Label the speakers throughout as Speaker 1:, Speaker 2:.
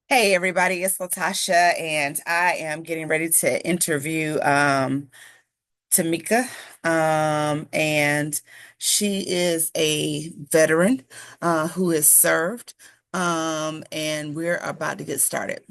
Speaker 1: Hey everybody, it's Latasha, and I am getting ready to interview Tameika. And she is a veteran who has served. And we're about to get started.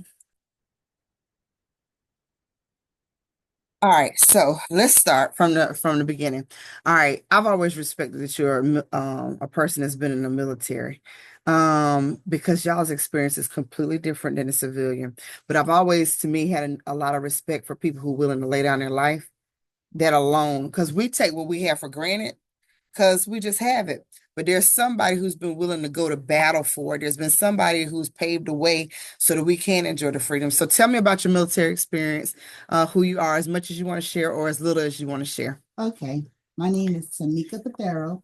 Speaker 1: All right, so let's start from the beginning. All right, I've always respected that you're a person that's been in the military, because y'all's experience is completely different than a civilian. But I've always, to me, had a lot of respect for people who are willing to lay down their life, that alone, because we take what we have for granted because we just have it. But there's somebody who's been willing to go to battle for it. There's been somebody who's paved the way so that we can enjoy the freedom. So tell me about your military experience, who you are, as much as you want to share or as little as you want to share.
Speaker 2: Okay, my name is Tameika Prothero,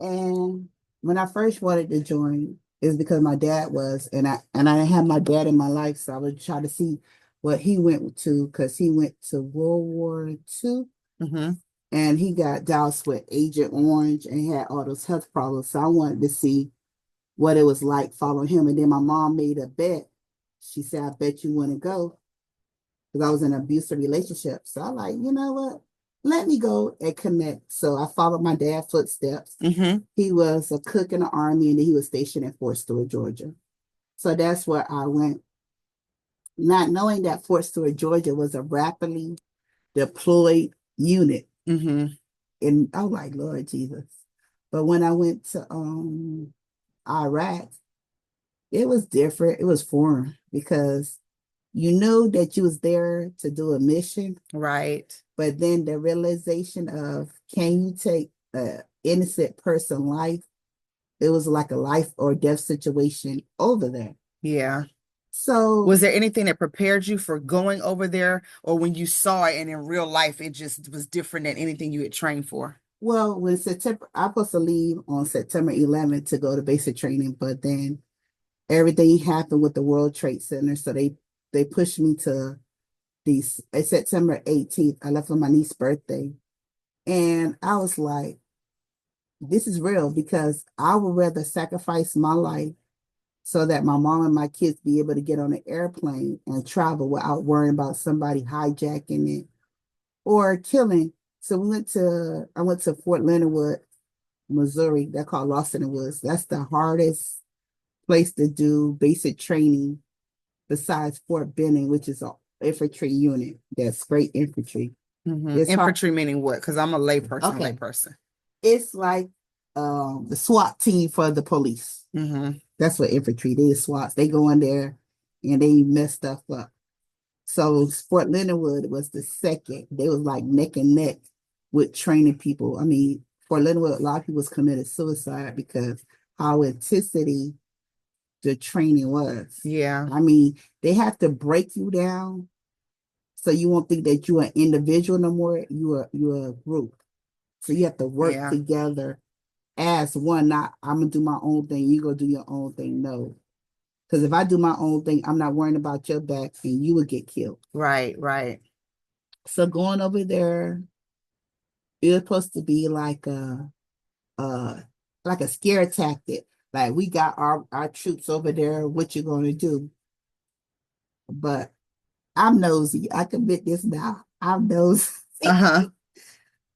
Speaker 2: and when I first wanted to join, is because my dad was, and I didn't have my dad in my life, so I would try to see what he went to, because he went to World War II,
Speaker 1: Mm-hmm.
Speaker 2: and he got doused with Agent Orange and he had all those health problems. So I wanted to see what it was like following him. And then my mom made a bet. She said, "I bet you want to go," because I was in an abusive relationship. So I like, you know what? Let me go and connect. So I followed my dad's footsteps.
Speaker 1: Mm-hmm.
Speaker 2: He was a cook in the army, and then he was stationed in Fort Stewart, Georgia. So that's where I went, not knowing that Fort Stewart, Georgia was a rapidly deployed unit.
Speaker 1: Mm-hmm.
Speaker 2: And I was like, Lord Jesus. But when I went to Iraq, it was different. It was foreign because you knew that you was there to do a mission.
Speaker 1: Right.
Speaker 2: But then the realization of, can you take an innocent person life? It was like a life or death situation over there.
Speaker 1: Yeah.
Speaker 2: So,
Speaker 1: Was there anything that prepared you for going over there, or when you saw it and in real life, it just was different than anything you had trained for?
Speaker 2: well, when September, I was supposed to leave on September 11th to go to basic training, but then everything happened with the World Trade Center. So they pushed me to these September 18th. I left on my niece's birthday. And I was like, this is real, because I would rather sacrifice my life so that my mom and my kids be able to get on an airplane and travel without worrying about somebody hijacking it or killing. So I went to Fort Leonard Wood, Missouri. They're called Lost in the Woods. That's the hardest place to do basic training besides Fort Benning, which is an infantry unit. That's great infantry.
Speaker 1: Mm-hmm.
Speaker 2: It's hard.
Speaker 1: Infantry meaning what? Because I'm a
Speaker 2: Okay.
Speaker 1: layperson.
Speaker 2: It's like the SWAT team for the police.
Speaker 1: Mm-hmm.
Speaker 2: That's what infantry, they SWATs. They go in there and they mess stuff up. So Fort Leonard Wood was the second. They was like neck and neck with training people. I mean, Fort Leonard Wood, a lot of people was committed suicide because how intensity the training was.
Speaker 1: Yeah.
Speaker 2: I mean, they have to break you down so you won't think that you're an individual no more. You're a group. So you have to work
Speaker 1: Yeah.
Speaker 2: together as one. Not, I'm gonna do my own thing, you go do your own thing. No, because if I do my own thing, I'm not worrying about your back and you would get killed.
Speaker 1: Right. Right.
Speaker 2: So going over there, it was supposed to be uh like a scare tactic. Like, we got our troops over there, what you gonna do? But I'm nosy. I can admit this now. I'm nosy.
Speaker 1: Uh-huh.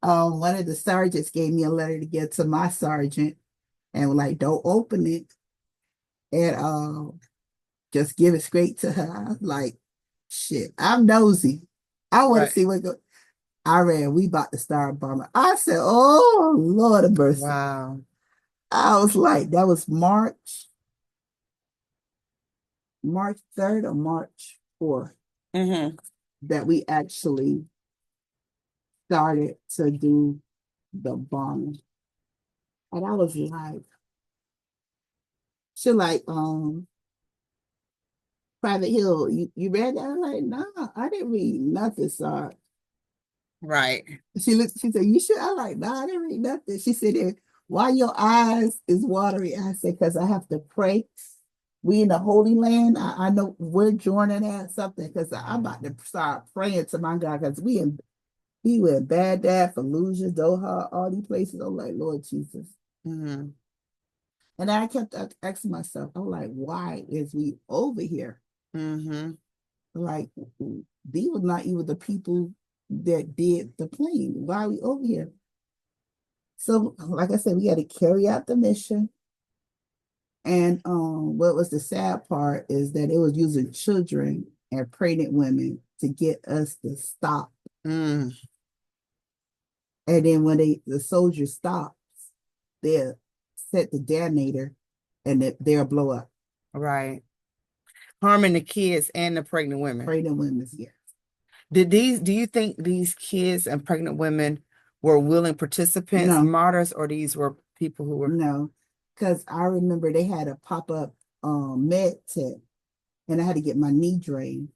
Speaker 2: One of the sergeants gave me a letter to get to my sergeant and was like, don't open it. And just give it straight to her. I was like, shit, I'm nosy. I want to
Speaker 1: Right.
Speaker 2: see what go. I ran, we about to start bombing. I said, oh, Lord of mercy.
Speaker 1: Wow.
Speaker 2: I was like, that was March 3rd or March 4th
Speaker 1: Mm-hmm.
Speaker 2: that we actually started to do the bombing. And I was like, she like, Private Hill, you read that? I'm like, nah, I didn't read nothing, sorry.
Speaker 1: Right.
Speaker 2: She said, you sure? I'm like, nah, I didn't read nothing. She said, why your eyes is watery? I said, because I have to pray. We in the Holy Land. I know we're joining at something, because I'm about to start praying to my God, because we were in Baghdad, Fallujah, Doha, all these places. I'm like, Lord Jesus.
Speaker 1: Mm-hmm.
Speaker 2: And I kept asking myself, I'm like, why is we over here?
Speaker 1: Mm-hmm.
Speaker 2: Like these were not even the people that did the plane. Why are we over here? So, like I said, we had to carry out the mission. And what was the sad part is that it was using children and pregnant women to get us to stop.
Speaker 1: Mm,
Speaker 2: And then when the soldiers stop, they'll set the detonator and they'll blow up.
Speaker 1: right. Harming the kids and the pregnant women.
Speaker 2: Pregnant women, yeah.
Speaker 1: Do you think these kids and pregnant women were willing participants,
Speaker 2: No,
Speaker 1: martyrs, or these were people who were,
Speaker 2: no. Because I remember they had a pop-up med tent and I had to get my knee drained.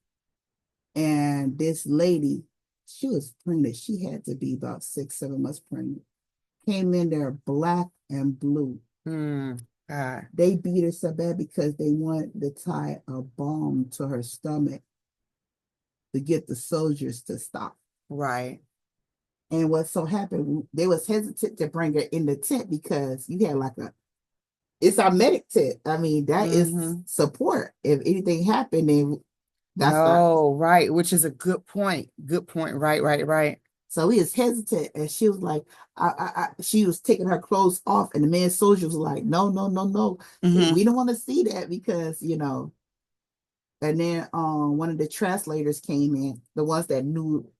Speaker 2: And this lady, she was pregnant. She had to be about 6, 7 months pregnant. Came in there black and blue.
Speaker 1: hmm, God,
Speaker 2: They beat her so bad because they wanted to tie a bomb to her stomach to get the soldiers to stop.
Speaker 1: right.
Speaker 2: And what so happened, they was hesitant to bring her in the tent because you had like it's our medic tent. I mean, that is
Speaker 1: Mm-hmm.
Speaker 2: support. If anything happened, then that's our.
Speaker 1: No, right, which is a good point. Good point. Right, right, right.
Speaker 2: So we was hesitant, and she was like, she was taking her clothes off, and the man soldier was like, no, no, no, no,
Speaker 1: Mm-hmm.
Speaker 2: we don't want to see that because And then one of the translators came in, the ones that knew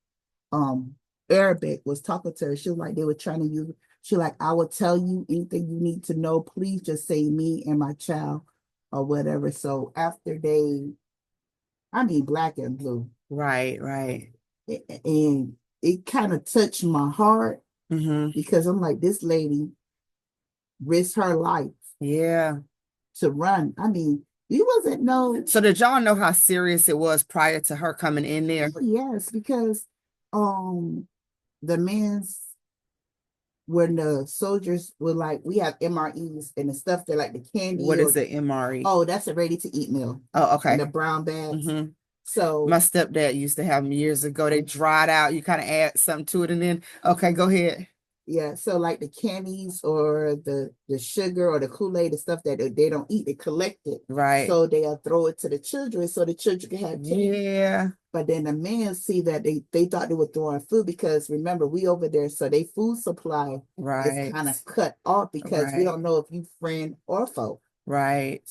Speaker 2: um Arabic was talking to her. She was like, they were trying to use. She like, I will tell you anything you need to know. Please just say me and my child or whatever. So after I mean, black and blue,
Speaker 1: Right, right.
Speaker 2: and it kind of touched my heart
Speaker 1: Mm-hmm.
Speaker 2: because I'm like, this lady risked her life
Speaker 1: Yeah.
Speaker 2: to run. I mean, he wasn't no.
Speaker 1: So did y'all know how serious it was prior to her coming in there?
Speaker 2: Oh, yes, because um the men's when the soldiers were like, we have MREs and the stuff that like the candy
Speaker 1: What is
Speaker 2: or
Speaker 1: the MRE?
Speaker 2: oh, that's a ready to eat meal
Speaker 1: Oh,
Speaker 2: in the
Speaker 1: okay.
Speaker 2: brown bags.
Speaker 1: Mm-hmm. My
Speaker 2: So
Speaker 1: stepdad used to have them years ago. They dried out. You kind of add something to it, and then okay, go ahead.
Speaker 2: yeah, so like the candies or the sugar or the Kool-Aid, the stuff that they don't eat, they collect it.
Speaker 1: Right.
Speaker 2: So they'll throw it to the children so the children can have candy.
Speaker 1: Yeah.
Speaker 2: But then the men see that they thought they were throwing food because remember we over there, so they food supply is
Speaker 1: Right.
Speaker 2: kind of cut off because we
Speaker 1: Right.
Speaker 2: don't know if you friend or foe.
Speaker 1: Right.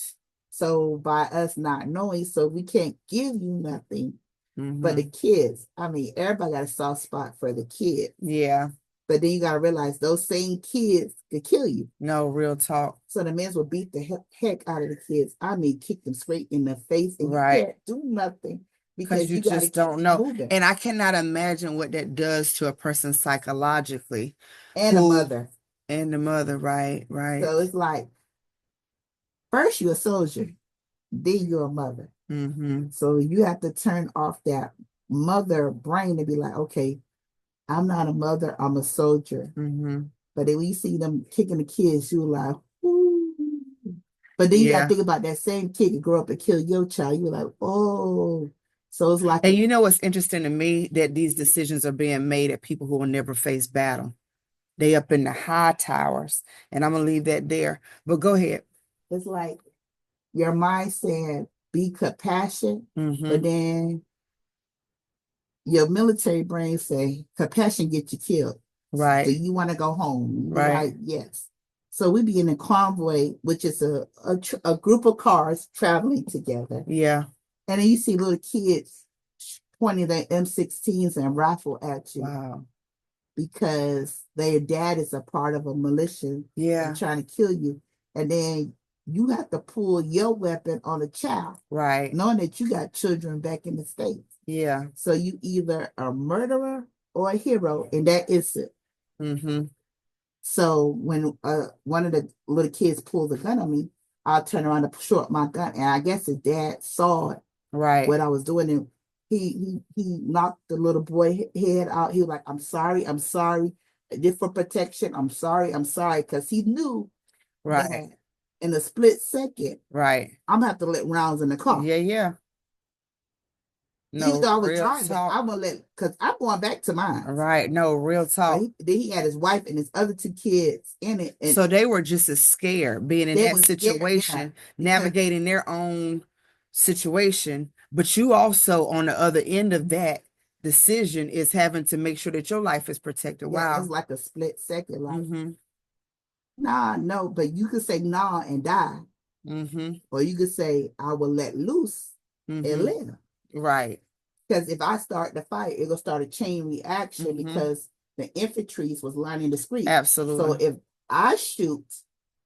Speaker 2: So by us not knowing, so we can't give you nothing. But the
Speaker 1: Mm-hmm.
Speaker 2: kids, I mean, everybody got a soft spot for the kids.
Speaker 1: Yeah.
Speaker 2: But then you gotta realize those same kids could kill you.
Speaker 1: No, real talk.
Speaker 2: So the men will beat the heck out of the kids. I mean, kick them straight in the face, and you
Speaker 1: Right.
Speaker 2: can't do nothing
Speaker 1: Because
Speaker 2: because
Speaker 1: you
Speaker 2: you got to
Speaker 1: just
Speaker 2: keep
Speaker 1: don't know.
Speaker 2: moving.
Speaker 1: And I cannot imagine what that does to a person psychologically
Speaker 2: And a
Speaker 1: who
Speaker 2: mother.
Speaker 1: and the mother, right, right.
Speaker 2: So it's like first you're a soldier, then you're a mother.
Speaker 1: Mm-hmm.
Speaker 2: So you have to turn off that mother brain and be like, okay, I'm not a mother, I'm a soldier.
Speaker 1: Mm-hmm.
Speaker 2: But then when you see them kicking the kids, you're like, ooh. But then you got to
Speaker 1: Yeah.
Speaker 2: think about that same kid that grow up and kill your child. You're like, oh. So it's like,
Speaker 1: And you know what's interesting to me that these decisions are being made at people who will never face battle. They up in the high towers, and I'm gonna leave that there. But go ahead.
Speaker 2: it's like your mind saying be compassionate, but
Speaker 1: Mm-hmm.
Speaker 2: then your military brain say compassion get you killed. Do
Speaker 1: Right,
Speaker 2: you want to go home? You be
Speaker 1: right.
Speaker 2: like, yes. So we be in a convoy, which is a group of cars traveling together.
Speaker 1: Yeah.
Speaker 2: And then you see little kids pointing their M16s and rifle at you
Speaker 1: Wow.
Speaker 2: because their dad is a part of a militia and
Speaker 1: Yeah.
Speaker 2: trying to kill you. And then you have to pull your weapon on a child,
Speaker 1: Right.
Speaker 2: knowing that you got children back in the States.
Speaker 1: Yeah.
Speaker 2: So you either a murderer or a hero in that instant.
Speaker 1: Mm-hmm.
Speaker 2: So when one of the little kids pulled the gun on me, I'll turn around to show up my gun. And I guess his dad saw
Speaker 1: Right.
Speaker 2: what I was doing. And he knocked the little boy head out. He was like, I'm sorry, I'm sorry. I did for protection. I'm sorry, I'm sorry. Because he knew
Speaker 1: Right.
Speaker 2: that in a split second,
Speaker 1: Right.
Speaker 2: I'm gonna have to let rounds in the car.
Speaker 1: Yeah, yeah.
Speaker 2: Even
Speaker 1: No,
Speaker 2: though I was
Speaker 1: real
Speaker 2: driving,
Speaker 1: talk.
Speaker 2: I'm gonna let because I'm going back to mine.
Speaker 1: Right. No, real
Speaker 2: But
Speaker 1: talk.
Speaker 2: then he had his wife and his other two kids in it, and
Speaker 1: So they were just as scared being in
Speaker 2: they
Speaker 1: that
Speaker 2: was scared, yeah,
Speaker 1: situation,
Speaker 2: because
Speaker 1: navigating their own. situation, but you also on the other end of that decision is having to make sure that your life is protected.
Speaker 2: Yeah, it's
Speaker 1: Wow.
Speaker 2: like a split second. Like,
Speaker 1: Mm-hmm.
Speaker 2: nah, no, but you could say nah and die,
Speaker 1: Mm-hmm.
Speaker 2: or you could say I will let loose and
Speaker 1: Mm-hmm.
Speaker 2: live.
Speaker 1: Right.
Speaker 2: Because if I start the fight, it'll start a chain reaction
Speaker 1: Mm-hmm.
Speaker 2: because the infantries was lining the street. So
Speaker 1: Absolutely.
Speaker 2: if I shoot,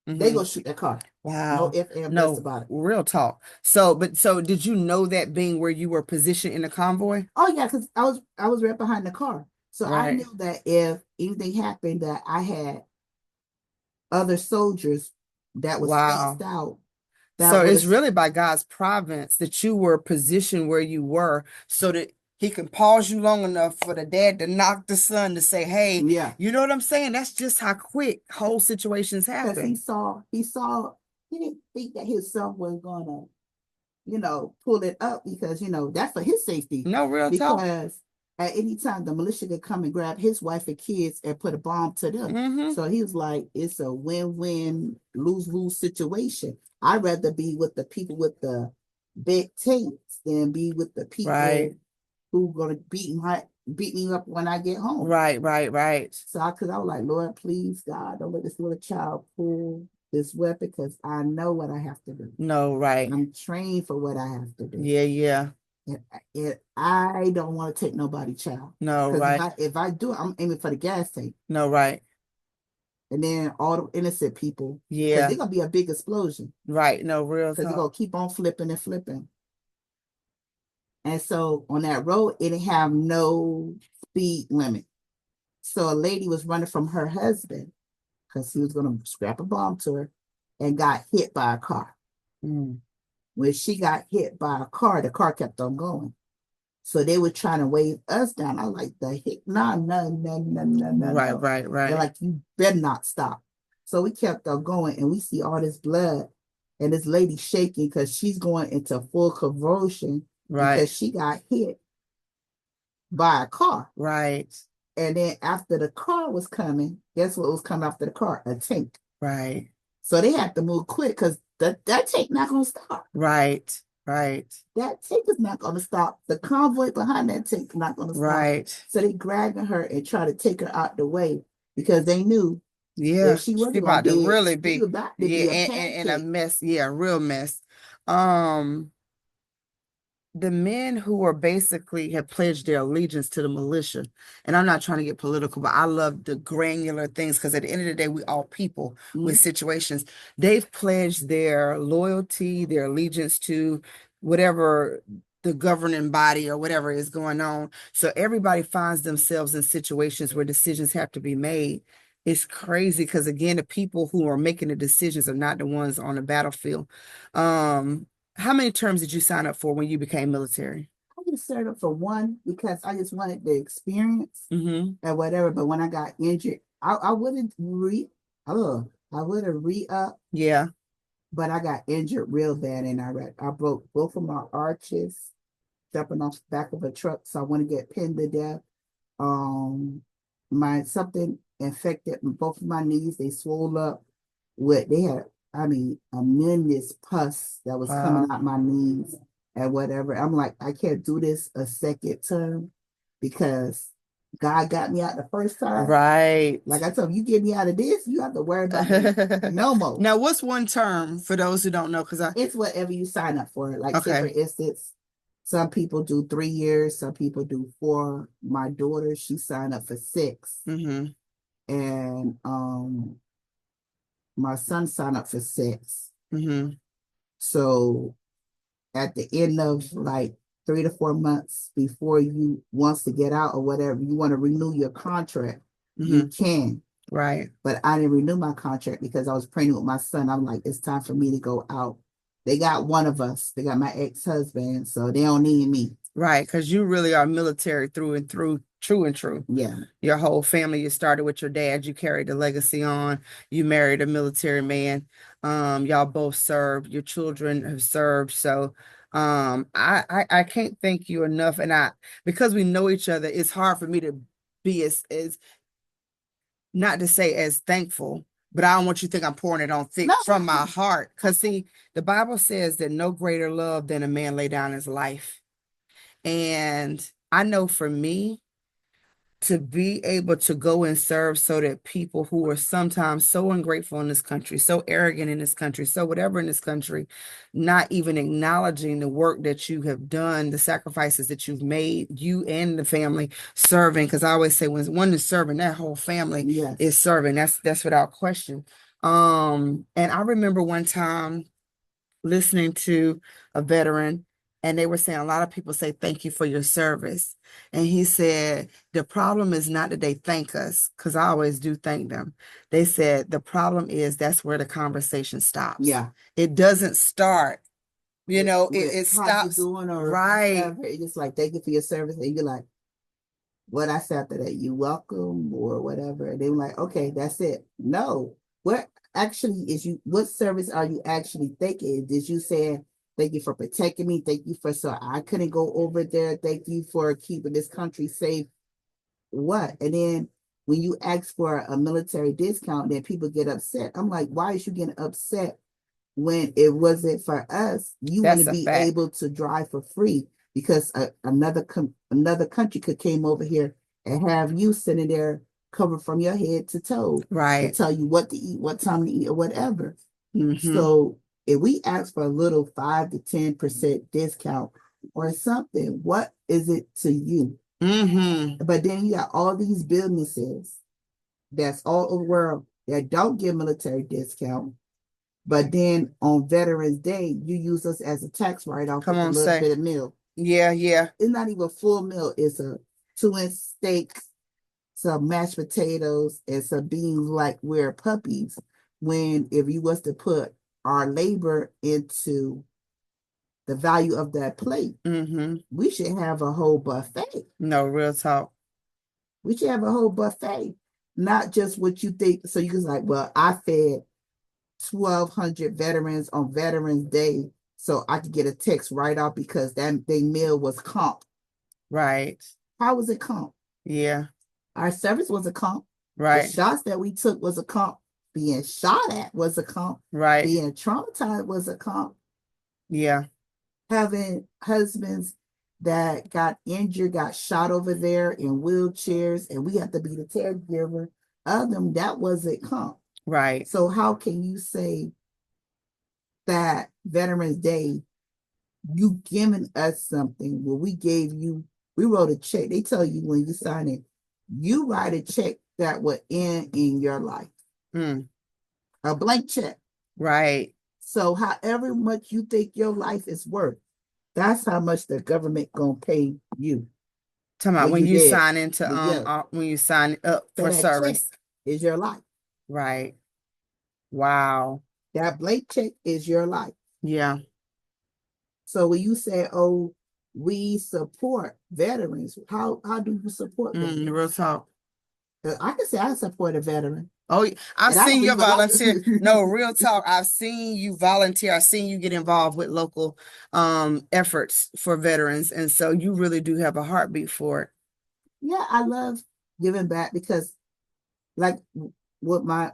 Speaker 2: they
Speaker 1: Mm-hmm.
Speaker 2: go shoot that car. No
Speaker 1: Wow.
Speaker 2: if and buts
Speaker 1: No,
Speaker 2: about it.
Speaker 1: real talk. So, but so did you know that being where you were positioned in the convoy?
Speaker 2: Oh yeah, because I was right behind the car. So I
Speaker 1: Right.
Speaker 2: knew that if anything happened that I had other soldiers that was spaced
Speaker 1: Wow.
Speaker 2: out that
Speaker 1: So
Speaker 2: would
Speaker 1: it's
Speaker 2: have.
Speaker 1: really by God's providence that you were positioned where you were so that he can pause you long enough for the dad to knock the son to say, hey,
Speaker 2: Yeah,
Speaker 1: you know what I'm saying? That's just how quick whole situations
Speaker 2: because he
Speaker 1: happen.
Speaker 2: saw he saw he didn't think that his son was gonna pull it up because that's for his safety.
Speaker 1: No real talk.
Speaker 2: Because at any time the militia could come and grab his wife and kids and put a bomb to them.
Speaker 1: Mm-hmm.
Speaker 2: So he was like, it's a win-win, lose-lose situation. I'd rather be with the people with the big tanks than be with the
Speaker 1: Right.
Speaker 2: people who gonna beat me up when I get home.
Speaker 1: Right. Right. Right.
Speaker 2: So because I was like, Lord, please, God, don't let this little child pull this weapon because I know what I have to do.
Speaker 1: No, right.
Speaker 2: I'm trained for what I have to do.
Speaker 1: Yeah, yeah.
Speaker 2: And, I don't want to take nobody child.
Speaker 1: No,
Speaker 2: Because if
Speaker 1: right.
Speaker 2: I do it, I'm aiming for the gas tank.
Speaker 1: No, right.
Speaker 2: And then all the innocent people, because
Speaker 1: Yeah.
Speaker 2: they're gonna be a big explosion.
Speaker 1: Right. No real
Speaker 2: Because they're gonna
Speaker 1: talk.
Speaker 2: keep on flipping and flipping. And so on that road, it didn't have no speed limit. So a lady was running from her husband because he was gonna scrap a bomb to her and got hit by a car.
Speaker 1: Mm.
Speaker 2: When she got hit by a car, the car kept on going. So they were trying to wave us down. I was like, the heck, no, no, no, no, no, no,
Speaker 1: Right,
Speaker 2: no.
Speaker 1: right,
Speaker 2: They're
Speaker 1: right.
Speaker 2: like, you better not stop. So we kept on going and we see all this blood and this lady shaking because she's going into full convulsion
Speaker 1: Right.
Speaker 2: because she got hit by a car.
Speaker 1: Right.
Speaker 2: And then after the car was coming, guess what was coming after the car? A tank.
Speaker 1: Right.
Speaker 2: So they had to move quick because that tank not going to stop.
Speaker 1: Right. Right.
Speaker 2: That tank is not going to stop. The convoy behind that tank is not going to stop.
Speaker 1: Right.
Speaker 2: So they grabbing her and try to take her out the way because they knew if
Speaker 1: Yeah.
Speaker 2: she
Speaker 1: She
Speaker 2: wasn't going
Speaker 1: about
Speaker 2: to
Speaker 1: to
Speaker 2: be,
Speaker 1: really
Speaker 2: she
Speaker 1: be,
Speaker 2: was about to
Speaker 1: yeah,
Speaker 2: be a
Speaker 1: and a
Speaker 2: pancake.
Speaker 1: mess. Yeah, real mess. Um, the men who are basically have pledged their allegiance to the militia, and I'm not trying to get political, but I love the granular things because at the end of the day, we all people with
Speaker 2: Mm-hmm.
Speaker 1: situations. They've pledged their loyalty, their allegiance to whatever the governing body or whatever is going on. So everybody finds themselves in situations where decisions have to be made. It's crazy because again, the people who are making the decisions are not the ones on the battlefield. How many terms did you sign up for when you became military?
Speaker 2: I just signed up for one because I just wanted the experience
Speaker 1: Mm-hmm.
Speaker 2: and whatever. But when I got injured, I wouldn't I would have re up,
Speaker 1: Yeah.
Speaker 2: but I got injured real bad and I broke both of my arches jumping off the back of a truck. So I want to get pinned to death. My something infected both of my knees. They swelled up with they had I mean a tremendous pus that was coming
Speaker 1: Wow.
Speaker 2: out my knees and whatever. I'm like, I can't do this a second term because God got me out the first time.
Speaker 1: Right.
Speaker 2: Like I told you, get me out of this, you have to worry about me no more.
Speaker 1: Now, what's one term for those who don't know? Because I,
Speaker 2: It's whatever you sign up for. Like say for
Speaker 1: okay.
Speaker 2: instance, some people do 3 years, some people do four. My daughter, she signed up for six.
Speaker 1: Mm-hmm.
Speaker 2: And my son signed up for six.
Speaker 1: Mm-hmm.
Speaker 2: So at the end of like 3 to 4 months before you wants to get out or whatever, you want to renew your contract, you
Speaker 1: Mm-hmm.
Speaker 2: can.
Speaker 1: Right.
Speaker 2: But I didn't renew my contract because I was pregnant with my son. I'm like, it's time for me to go out. They got one of us. They got my ex-husband, so they don't need me.
Speaker 1: Right. Because you really are military through and through, true and true.
Speaker 2: Yeah.
Speaker 1: Your whole family, you started with your dad, you carried the legacy on, you married a military man. Y'all both served, your children have served. So I can't thank you enough. And I because we know each other, it's hard for me to be as not to say as thankful, But I don't want you to think I'm pouring it on thick
Speaker 2: No,
Speaker 1: from my heart. Because, see, the Bible says that no greater love than a man lay down his life. And I know for me, to be able to go and serve so that people who are sometimes so ungrateful in this country, so arrogant in this country, so whatever in this country, not even acknowledging the work that you have done, the sacrifices that you've made, you and the family serving. Because I always say when one is serving, that whole family
Speaker 2: yes,
Speaker 1: is serving. That's without question. And I remember one time listening to a veteran, and they were saying a lot of people say thank you for your service. And he said the problem is not that they thank us, because I always do thank them. They said the problem is that's where the conversation stops.
Speaker 2: yeah.
Speaker 1: It doesn't start, it
Speaker 2: How you
Speaker 1: stops.
Speaker 2: doing or
Speaker 1: Right.
Speaker 2: whatever. It's just like thank you for your service, and you're like, what I said after that, you welcome or whatever. And they were like, okay, that's it. No, what actually is you? What service are you actually thanking? Did you say thank you for protecting me? Thank you for so I couldn't go over there. Thank you for keeping this country safe. What? And then when you ask for a military discount, then people get upset. I'm like, why is you getting upset when it wasn't for us? You want to
Speaker 1: That's a
Speaker 2: be
Speaker 1: fact.
Speaker 2: able to drive for free because another country could came over here and have you sitting there covered from your head to toe to
Speaker 1: Right.
Speaker 2: tell you what to eat, what time to eat, or whatever.
Speaker 1: Mm-hmm.
Speaker 2: So if we ask for a little 5 to 10% discount or something, what is it to you?
Speaker 1: Mm-hmm.
Speaker 2: But then you got all these businesses that's all over the world that don't give military discount. But then on Veterans Day, you use us as a tax write-off
Speaker 1: Come
Speaker 2: with a
Speaker 1: on,
Speaker 2: little
Speaker 1: say.
Speaker 2: bit of meal.
Speaker 1: Yeah, yeah.
Speaker 2: It's not even a full meal. It's a 2 inch steak, some mashed potatoes, and some beans like we're puppies. When if you was to put our labor into the value of that plate,
Speaker 1: Mm-hmm.
Speaker 2: we should have a whole buffet.
Speaker 1: No, real talk.
Speaker 2: We should have a whole buffet, not just what you think. So you can like, well, I fed 1,200 veterans on Veterans Day, so I could get a text right off because that their meal was comp.
Speaker 1: Right.
Speaker 2: How was it comp?
Speaker 1: Yeah.
Speaker 2: Our service was a comp. The
Speaker 1: Right.
Speaker 2: shots that we took was a comp. Being shot at was a comp.
Speaker 1: Right.
Speaker 2: Being traumatized was a comp.
Speaker 1: Yeah.
Speaker 2: Having husbands that got injured, got shot over there in wheelchairs, and we have to be the caregiver of them, that wasn't comp.
Speaker 1: Right.
Speaker 2: So how can you say that Veterans Day, you giving us something where we gave you, we wrote a check. They tell you when you sign it, you write a check that will end in your life,
Speaker 1: Mm.
Speaker 2: a blank check.
Speaker 1: Right.
Speaker 2: So however much you think your life is worth, that's how much the government gonna pay you
Speaker 1: Talking about
Speaker 2: when
Speaker 1: when
Speaker 2: you
Speaker 1: you
Speaker 2: dead.
Speaker 1: sign into
Speaker 2: Yeah,
Speaker 1: when you sign up
Speaker 2: so
Speaker 1: for
Speaker 2: that check
Speaker 1: service.
Speaker 2: is your life.
Speaker 1: Right. Wow.
Speaker 2: That blank check is your life.
Speaker 1: Yeah.
Speaker 2: So when you say, "Oh, we support veterans," how do you support
Speaker 1: Mm, real
Speaker 2: veterans?
Speaker 1: talk.
Speaker 2: I can say I support a veteran,
Speaker 1: Oh, I've
Speaker 2: and I
Speaker 1: seen
Speaker 2: don't
Speaker 1: your
Speaker 2: even like.
Speaker 1: volunteer. No, real talk. I've seen you volunteer. I've seen you get involved with local efforts for veterans. And so you really do have a heartbeat for it.
Speaker 2: Yeah, I love giving back because, like, with my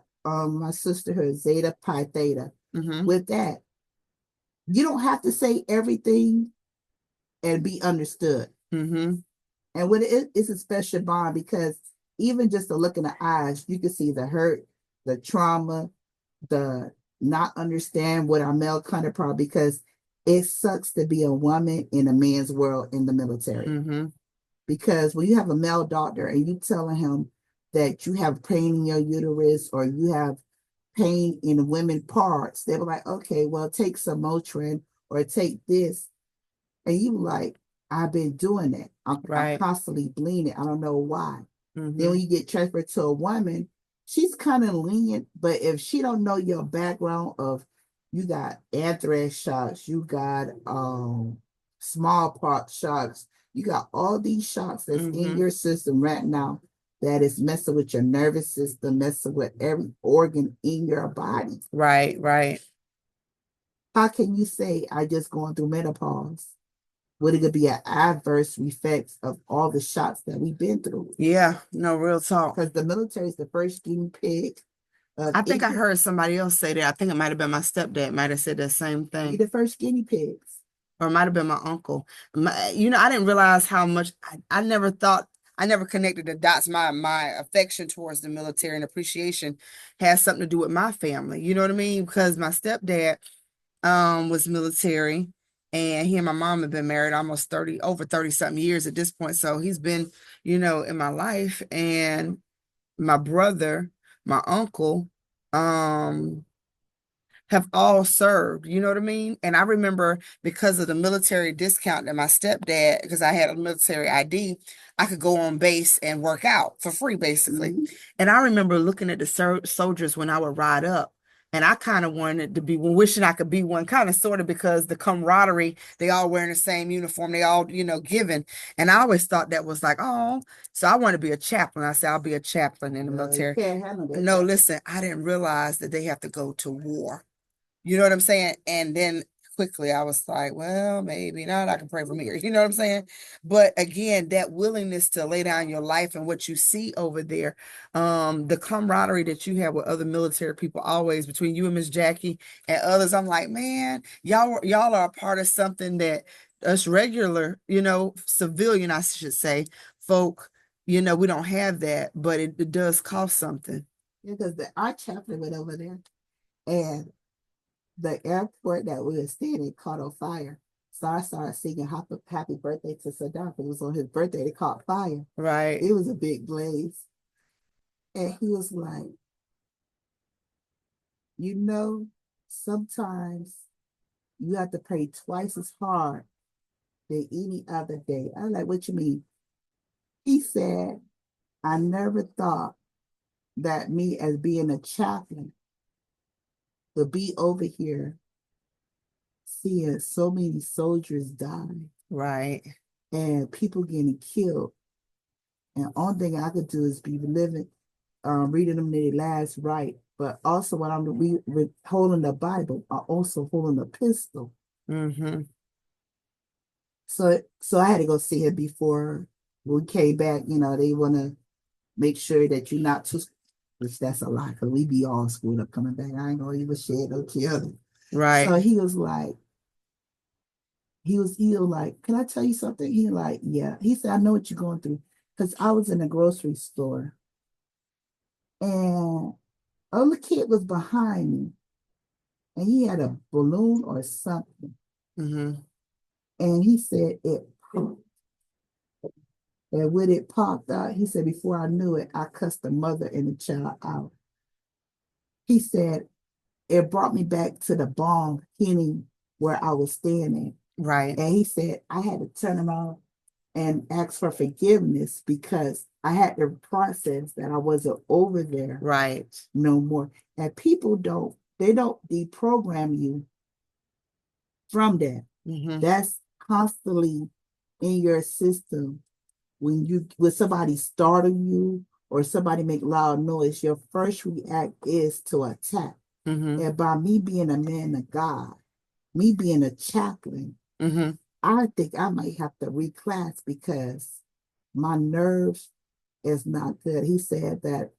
Speaker 2: sisterhood Zeta Pi Theta,
Speaker 1: Mm-hmm.
Speaker 2: with that, you don't have to say everything and be understood.
Speaker 1: Mm-hmm.
Speaker 2: And with it's a special bond because even just to look in the eyes, you can see the hurt, the trauma, the not understand what our male counterpart because it sucks to be a woman in a man's world in the military.
Speaker 1: Mm-hmm.
Speaker 2: Because when you have a male doctor and you telling him that you have pain in your uterus or you have pain in women parts, they were like, okay, well, take some Motrin or take this. And you like, I've been doing it. I'm
Speaker 1: Right.
Speaker 2: constantly bleeding. I don't know why. Then
Speaker 1: Mm-hmm.
Speaker 2: when you get transferred to a woman, she's kind of lenient, but if she don't know your background of you got anthrax shots, you got smallpox shots, you got all these shots that's in
Speaker 1: Mm-hmm.
Speaker 2: your system right now that is messing with your nervous system, messing with every organ in your body.
Speaker 1: Right. Right.
Speaker 2: How can you say I just going through menopause? Would it could be an adverse effects of all the shots that we've been through?
Speaker 1: Yeah. No, real talk.
Speaker 2: Because the military is the first guinea pig
Speaker 1: I think I
Speaker 2: Ignorant.
Speaker 1: heard somebody else say that. I think it might have been my stepdad might have said the same
Speaker 2: We
Speaker 1: thing,
Speaker 2: the first guinea pigs.
Speaker 1: or it might have been my uncle. I didn't realize how much I never thought, I never connected the dots. My affection towards the military and appreciation has something to do with my family. You know what I mean? Because my stepdad was military, and he and my mom have been married almost 30, over 30 something years at this point. So he's been, in my life. And my brother, my uncle, um have all served, you know what I mean? And I remember, because of the military discount that my stepdad, because I had a military ID, I could go on base and work out for free, basically.
Speaker 2: Mm-hmm.
Speaker 1: And I remember looking at the soldiers when I would ride up. And I kind of wanted to be one, wishing I could be one, kind of sort of, because the camaraderie, they all wearing the same uniform, they all, giving. And I always thought that was like, oh, so I want to be a chaplain. I said, I'll be a chaplain in the
Speaker 2: You
Speaker 1: military.
Speaker 2: can't handle that
Speaker 1: No,
Speaker 2: crap.
Speaker 1: listen, I didn't realize that they have to go to war. You know what I'm saying? And then quickly I was like, well, maybe not. I can pray from here. You know what I'm saying? But again, that willingness to lay down your life and what you see over there, the camaraderie that you have with other military people, always between you and Miss Jackie and others, I'm like, man, y'all are a part of something that us regular, civilian, I should say, folk, we don't have that, but it does cost something.
Speaker 2: Because our chaplain went over there, and the airport that we were staying in caught on fire. So I started singing happy birthday to Saddam. It was on his birthday. It caught fire.
Speaker 1: Right,
Speaker 2: It was a big blaze. And he was like, you know, sometimes you have to pray twice as hard than any other day. I was like, what you mean? He said, I never thought that me as being a chaplain would be over here seeing so many soldiers die
Speaker 1: right.
Speaker 2: and people getting killed. And only thing I could do is be living, reading them their last right. But also when I'm holding the Bible, I'm also holding a pistol.
Speaker 1: Mm-hmm.
Speaker 2: So I had to go see him before we came back. They want to make sure that you're not too, which that's a lot because we be all screwed up coming back. I ain't gonna even shed no tears. So
Speaker 1: Right.
Speaker 2: he was like, can I tell you something? He like, yeah. He said, I know what you're going through. Because I was in a grocery store and a little kid was behind me and he had a balloon or something.
Speaker 1: Mm-hmm.
Speaker 2: And he said it popped. And when it popped out, he said, before I knew it, I cussed the mother and the child out. He said, it brought me back to the bomb hitting where I was standing.
Speaker 1: Right.
Speaker 2: And he said, I had to turn around and ask for forgiveness because I had to process that I wasn't over there
Speaker 1: Right.
Speaker 2: no more. And people they don't deprogram you from that.
Speaker 1: Mm-hmm.
Speaker 2: That's constantly in your system. When somebody startle you or somebody make loud noise, your first react is to attack.
Speaker 1: Mm-hmm.
Speaker 2: And by me being a man of God, me being a chaplain,
Speaker 1: Mm-hmm.
Speaker 2: I think I might have to reclass because my nerves is not good. He said that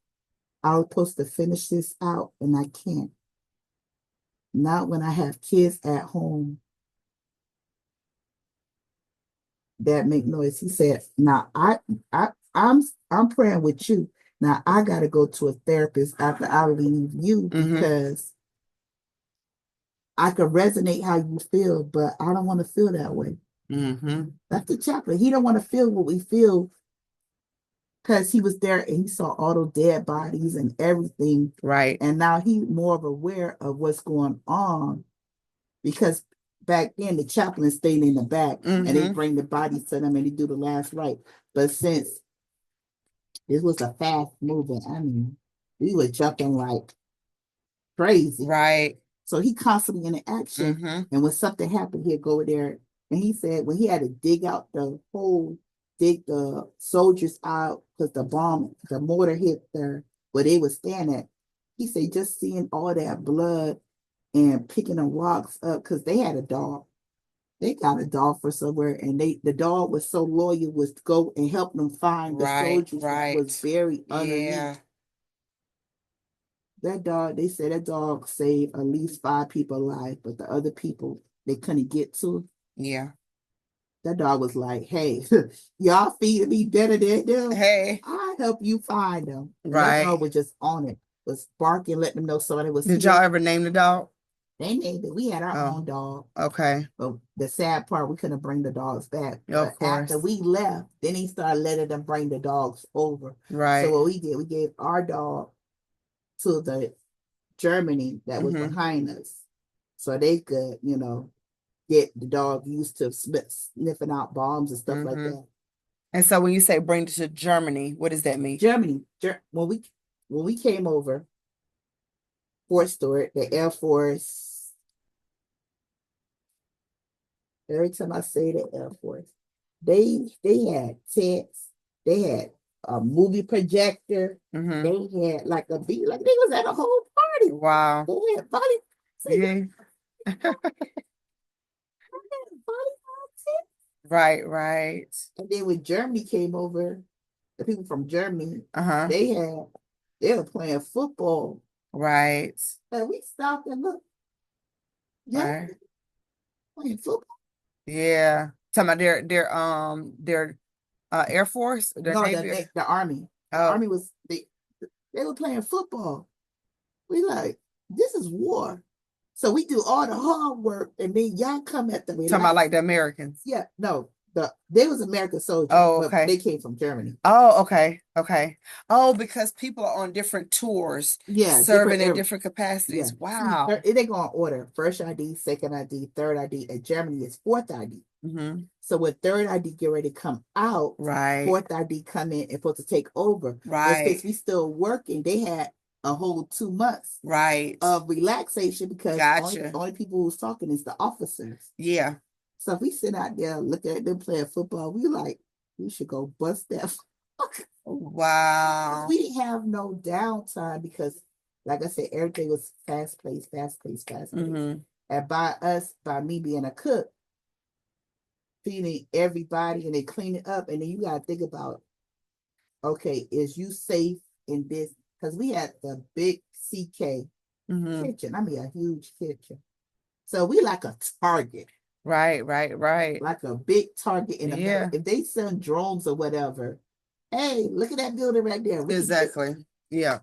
Speaker 2: I was supposed to finish this out and I can't. Not when I have kids at home that make noise. He said, now I'm praying with you. Now I gotta go to a therapist after I leave you
Speaker 1: Mm-hmm.
Speaker 2: because I could resonate how you feel, but I don't want to feel that way.
Speaker 1: Mm-hmm.
Speaker 2: That's the chaplain. He don't want to feel what we feel because he was there and he saw all those dead bodies and everything.
Speaker 1: Right.
Speaker 2: And now he's more of aware of what's going on because back then the chaplain stayed in the back and they
Speaker 1: Mm-hmm.
Speaker 2: bring the bodies to them and they do the last right. But since this was a fast moving, I mean, we were jumping like crazy.
Speaker 1: Right.
Speaker 2: So he constantly in action.
Speaker 1: Mm-hmm.
Speaker 2: And when something happened, he'd go there. And he said when he had to dig out the hole, dig the soldiers out because the mortar hit there where they were standing at. He said just seeing all that blood and picking the rocks up because they had a dog. They got a dog for somewhere, and the dog was so loyal was to go and help them find the
Speaker 1: Right.
Speaker 2: soldiers that was
Speaker 1: Right.
Speaker 2: buried underneath.
Speaker 1: Yeah.
Speaker 2: That dog, they said that dog saved at least 5 people alive, but the other people they couldn't get to.
Speaker 1: Yeah.
Speaker 2: That dog was like, "Hey, y'all feeding me better than them.
Speaker 1: Hey.
Speaker 2: I help you find them." And that
Speaker 1: Right.
Speaker 2: dog was just on it, was barking, letting them know somebody was
Speaker 1: Did y'all
Speaker 2: here.
Speaker 1: ever name the dog?
Speaker 2: They named it. We had our
Speaker 1: Oh,
Speaker 2: own dog,
Speaker 1: okay.
Speaker 2: but the sad part, we couldn't bring the dogs back.
Speaker 1: Of
Speaker 2: But after
Speaker 1: course.
Speaker 2: we left, then he started letting them bring the dogs over. So
Speaker 1: Right.
Speaker 2: what we did, we gave our dog to the Germany that was
Speaker 1: Mm-hmm.
Speaker 2: behind us, so they could, get the dog used to sniffing out bombs and stuff like
Speaker 1: Mm-hmm.
Speaker 2: that.
Speaker 1: And so when you say bring it to Germany, what does that mean?
Speaker 2: Germany, when we came over, Fort Stewart, the Air Force. Every time I say the Air Force, they had tents, they had a movie projector,
Speaker 1: Mm-hmm.
Speaker 2: they had like a beat, like they was at a whole party.
Speaker 1: Wow.
Speaker 2: They had body, see,
Speaker 1: Yeah.
Speaker 2: they had volleyball tents.
Speaker 1: Right, right.
Speaker 2: And then when Germany came over, the people from Germany,
Speaker 1: Uh-huh.
Speaker 2: they had they were playing football.
Speaker 1: Right.
Speaker 2: And we stopped and looked, yeah,
Speaker 1: Right.
Speaker 2: playing football.
Speaker 1: Yeah. Talking about their Air Force, their
Speaker 2: No,
Speaker 1: Navy.
Speaker 2: the army. The
Speaker 1: Oh,
Speaker 2: army was they were playing football. We like, this is war. So we do all the hard work and then y'all come at the
Speaker 1: talking about
Speaker 2: relax.
Speaker 1: like the Americans.
Speaker 2: Yeah, no, they was American soldiers,
Speaker 1: Oh,
Speaker 2: but they
Speaker 1: okay.
Speaker 2: came from Germany.
Speaker 1: Oh, okay. Okay. Oh, because people are on different tours,
Speaker 2: Yeah, different
Speaker 1: serving in
Speaker 2: area.
Speaker 1: different
Speaker 2: Yeah.
Speaker 1: capacities.
Speaker 2: See,
Speaker 1: Wow.
Speaker 2: they go on order. First ID, second ID, third ID. And Germany is fourth ID.
Speaker 1: Mm-hmm.
Speaker 2: So when third ID get ready to come out,
Speaker 1: Right.
Speaker 2: fourth ID come in and supposed to take over. But
Speaker 1: Right.
Speaker 2: since we still working, they had a whole 2 months
Speaker 1: Right.
Speaker 2: of relaxation because only
Speaker 1: Gotcha.
Speaker 2: only people who's talking is the officers.
Speaker 1: Yeah.
Speaker 2: So if we sit out there looking at them playing football, we like we should go bust that.
Speaker 1: Wow.
Speaker 2: We didn't have no downtime because, like I said, everything was fast paced, fast paced, fast paced.
Speaker 1: Mm-hmm.
Speaker 2: And by me being a cook, feeding everybody and they clean it up, and then you gotta think about, okay, is you safe in this? Because we had the big CK
Speaker 1: Mm-hmm.
Speaker 2: kitchen. I mean, a huge kitchen. So we like a target,
Speaker 1: Right, right, right.
Speaker 2: like a big target in the middle.
Speaker 1: Yeah,
Speaker 2: If they send drones or whatever, hey, look at that building right there. We can get,
Speaker 1: exactly. Yeah.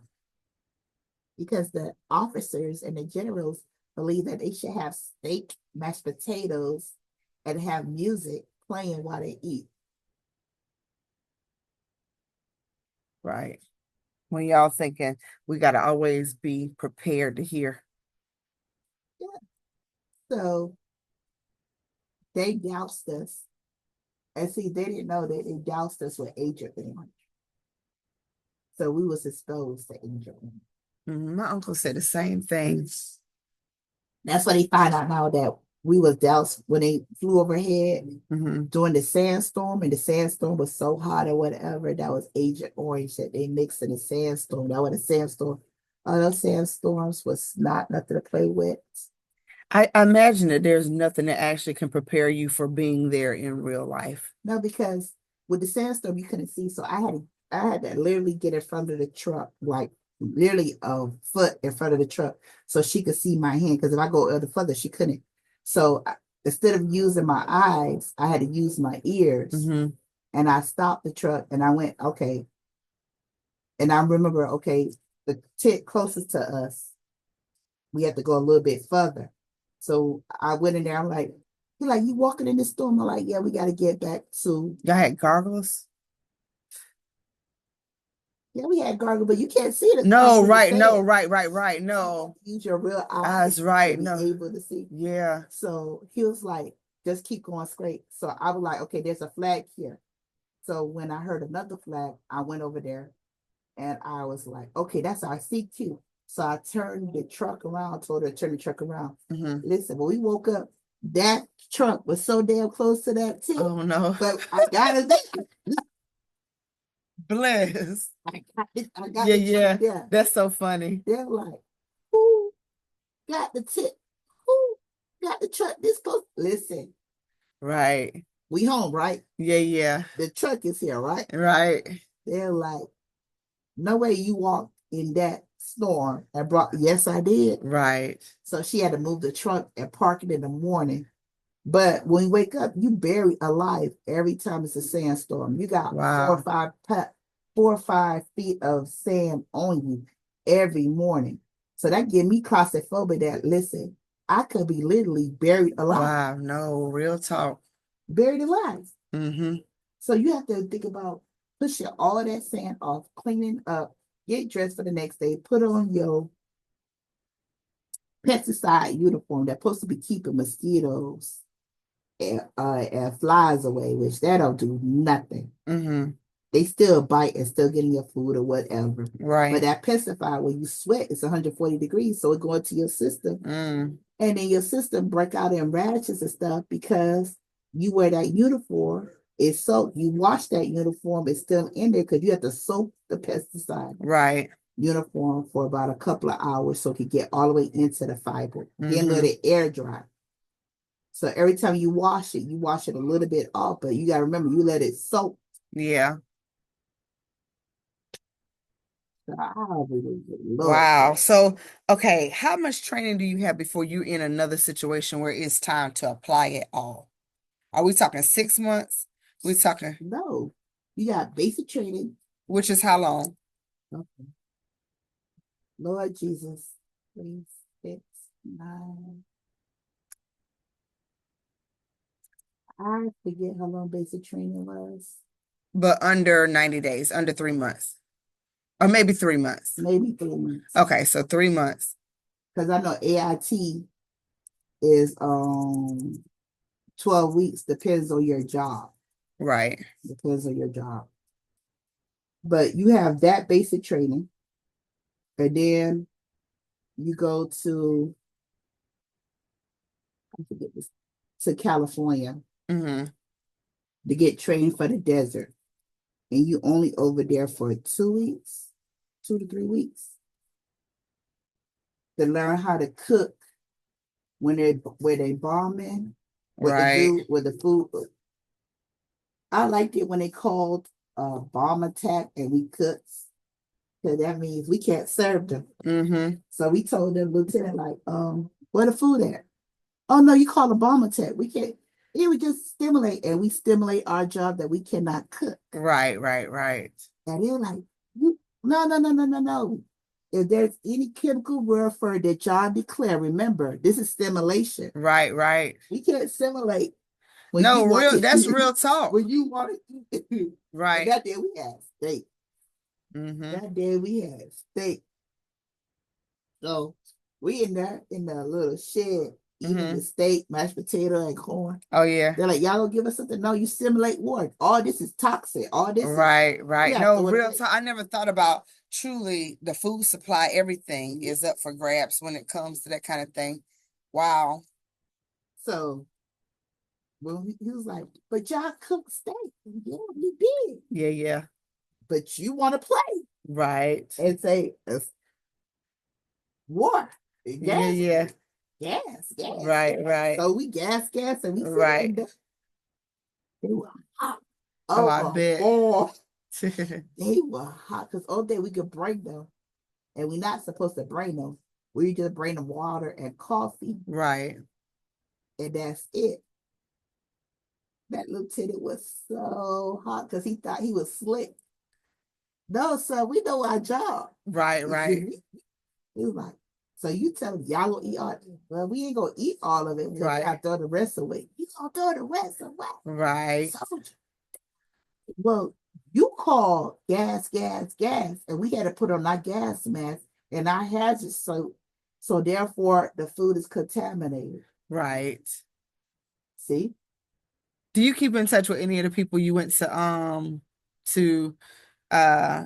Speaker 2: because the officers and the generals believe that they should have steak, mashed potatoes, and have music playing while they eat.
Speaker 1: Right. When y'all thinking we gotta always be prepared to hear.
Speaker 2: Yeah. So they doused us. And see, they didn't know that they doused us with Agent Orange. So we was exposed to Agent Orange.
Speaker 1: Mhm. My uncle said the same thing.
Speaker 2: That's why they find out now that we was doused when they flew overhead
Speaker 1: Hmm.
Speaker 2: during the sandstorm, and the sandstorm was so hot or whatever. That was Agent Orange that they mixed in the sandstorm. That was a sandstorm. All those sandstorms was not nothing to play with.
Speaker 1: I imagine that there's nothing that actually can prepare you for being there in real life.
Speaker 2: No, because with the sandstorm you couldn't see, so I had to literally get in front of the truck, like literally a foot in front of the truck, so she could see my hand. Because if I go other further, she couldn't. So instead of using my eyes, I had to use my ears.
Speaker 1: Hmm.
Speaker 2: And I stopped the truck and I went, okay. And I remember, okay, the tent closest to us, we had to go a little bit further. So I went in there. I'm like, he's like, you walking in the storm? I'm like, yeah, we got to get back to.
Speaker 1: Y'all had gargles?
Speaker 2: Yeah, we had gargle, but you can't see the
Speaker 1: No,
Speaker 2: under the
Speaker 1: right, no,
Speaker 2: sand.
Speaker 1: right, right, right.
Speaker 2: So you have
Speaker 1: No.
Speaker 2: to use your real
Speaker 1: That's
Speaker 2: eyes to
Speaker 1: right.
Speaker 2: be
Speaker 1: No.
Speaker 2: able to see.
Speaker 1: Yeah.
Speaker 2: So he was like, just keep going straight. So I was like, okay, there's a flag here. So when I heard another flag, I went over there and I was like, okay, that's our CQ. So I turned the truck around, told her to turn the truck around.
Speaker 1: Hmm.
Speaker 2: Listen, when we woke up, that truck was so damn close to that tent,
Speaker 1: Oh no.
Speaker 2: but I got it there.
Speaker 1: Bless.
Speaker 2: I got
Speaker 1: Yeah,
Speaker 2: the truck
Speaker 1: yeah.
Speaker 2: there.
Speaker 1: That's so funny.
Speaker 2: They're like, who got the tip? Who got the truck this close? Listen,
Speaker 1: Right.
Speaker 2: we home, right?
Speaker 1: Yeah, yeah.
Speaker 2: The truck is here, right?
Speaker 1: Right.
Speaker 2: They're like, no way you walk in that storm and brought, yes, I did.
Speaker 1: Right.
Speaker 2: So she had to move the truck and park it in the morning. But when you wake up, you buried alive every time it's a sandstorm. You got
Speaker 1: Wow.
Speaker 2: 4 or 5 feet of sand on you every morning. So that gave me claustrophobia that, listen, I could be literally buried alive,
Speaker 1: Wow. No, real talk.
Speaker 2: buried alive.
Speaker 1: Mm-hmm.
Speaker 2: So you have to think about pushing all of that sand off, cleaning up, get dressed for the next day, put on your pesticide uniform that's supposed to be keeping mosquitoes and flies away, which that don't do nothing.
Speaker 1: Mm-hmm.
Speaker 2: They still bite and still getting your food or whatever. But
Speaker 1: Right.
Speaker 2: that pesticide, when you sweat, it's 140 degrees, so it go into your system,
Speaker 1: Mm.
Speaker 2: and then your system break out in rashes and stuff because you wear that uniform. It's soaked. You wash that uniform, it's still in there because you have to soak the pesticide
Speaker 1: Right.
Speaker 2: uniform for about a couple of hours so it can get all the way into the fiber. Then let
Speaker 1: Mm-hmm.
Speaker 2: it air dry. So every time you wash it a little bit off, but you got to remember you let it soak.
Speaker 1: Yeah.
Speaker 2: Oh, Lord.
Speaker 1: Wow. So, okay, how much training do you have before you're in another situation where it's time to apply it all? Are we talking 6 months? We talking,
Speaker 2: No, you got basic training.
Speaker 1: which is how long?
Speaker 2: Okay. Lord Jesus, please, 6, 9. I forget how long basic training was.
Speaker 1: But under 90 days, under 3 months, or maybe 3 months.
Speaker 2: Maybe 3 months.
Speaker 1: Okay, so 3 months.
Speaker 2: Because I know AIT is 12 weeks, depends on your job.
Speaker 1: Right.
Speaker 2: Depends on your job. But you have that basic training, and then you go to, I forget this, to California
Speaker 1: Mm-hmm.
Speaker 2: to get trained for the desert. And you only over there for 2 weeks, 2 to 3 weeks, to learn how to cook when they where they bombing, what to
Speaker 1: Right.
Speaker 2: do with the food. I liked it when they called bomb attack and we cooked. Because that means we can't serve them.
Speaker 1: Mm-hmm.
Speaker 2: So we told them, Lieutenant, like, where the food at? Oh no, you call a bomb attack. We can't. It would just stimulate, and we stimulate our job that we cannot cook.
Speaker 1: Right, right, right.
Speaker 2: And they're like, no, no, no, no, no, no. If there's any chemical warfare that y'all declare, remember, this is stimulation.
Speaker 1: Right, right.
Speaker 2: We can't simulate when
Speaker 1: No,
Speaker 2: you want
Speaker 1: real, that's
Speaker 2: to
Speaker 1: real talk.
Speaker 2: when you want to. And
Speaker 1: Right.
Speaker 2: that day we had steak.
Speaker 1: Mm-hmm.
Speaker 2: That day we had steak. So we in there in the little shed eating the
Speaker 1: Mm-hmm.
Speaker 2: steak, mashed potato, and corn.
Speaker 1: Oh yeah.
Speaker 2: They're like, y'all don't give us something. No, you simulate war. All this is toxic. All this is,
Speaker 1: Right,
Speaker 2: we
Speaker 1: right.
Speaker 2: got to
Speaker 1: No,
Speaker 2: throw it
Speaker 1: real
Speaker 2: away.
Speaker 1: talk. I never thought about truly the food supply, everything is up for grabs when it comes to that kind of thing. Wow.
Speaker 2: So when he was like, but y'all cook steak. Yeah, we did.
Speaker 1: Yeah, yeah.
Speaker 2: But you want to play
Speaker 1: Right.
Speaker 2: and say, war,
Speaker 1: Yeah,
Speaker 2: gas,
Speaker 1: yeah.
Speaker 2: gas.
Speaker 1: Right, right.
Speaker 2: So we gas, and we sit in
Speaker 1: Right.
Speaker 2: there. They were hot.
Speaker 1: Oh,
Speaker 2: Oh
Speaker 1: I
Speaker 2: my
Speaker 1: bet.
Speaker 2: God. They were hot because all day we could bring them, and we're not supposed to bring them. We just bring them water and coffee,
Speaker 1: Right.
Speaker 2: and that's it. That lieutenant was so hot because he thought he was slick. No, sir, we know our job.
Speaker 1: Right, right.
Speaker 2: He was like, so you tell me y'all gonna eat all of it? Well, we ain't gonna eat all of it because I
Speaker 1: Right.
Speaker 2: throw the rest away. You gonna throw the rest away?
Speaker 1: Right.
Speaker 2: So, well, you call gas, and we had to put on our gas mask and our hazard so therefore the food is contaminated.
Speaker 1: Right.
Speaker 2: See?
Speaker 1: Do you keep in touch with any of the people you went to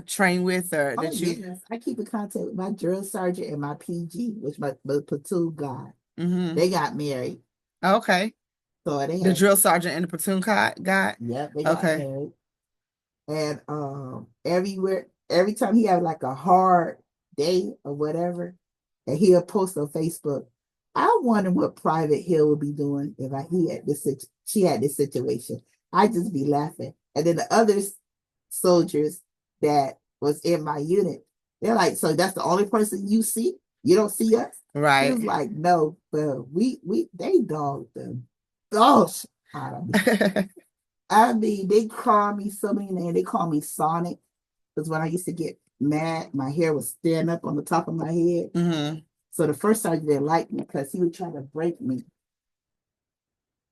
Speaker 1: train with or
Speaker 2: Oh
Speaker 1: that you
Speaker 2: yes, I keep in contact with my drill sergeant and my PG, which my platoon guy.
Speaker 1: mm-hmm.
Speaker 2: They got married,
Speaker 1: Okay.
Speaker 2: so they
Speaker 1: The
Speaker 2: had,
Speaker 1: drill sergeant and the platoon guy?
Speaker 2: yeah, they got
Speaker 1: Okay.
Speaker 2: married. And every time he had like a hard day or whatever, and he'll post on Facebook. I wonder what Private Hill would be doing if he had she had this situation. I just be laughing. And then the other soldiers that was in my unit, They're like, so that's the only person you see? You don't see us? He
Speaker 1: Right.
Speaker 2: was like, no, but they dogged them. Gosh, out of me. I mean, they call me so many names. They call me Sonic because when I used to get mad, my hair was standing up on the top of my head.
Speaker 1: Hmm.
Speaker 2: So the first time they liked me because he would try to break me.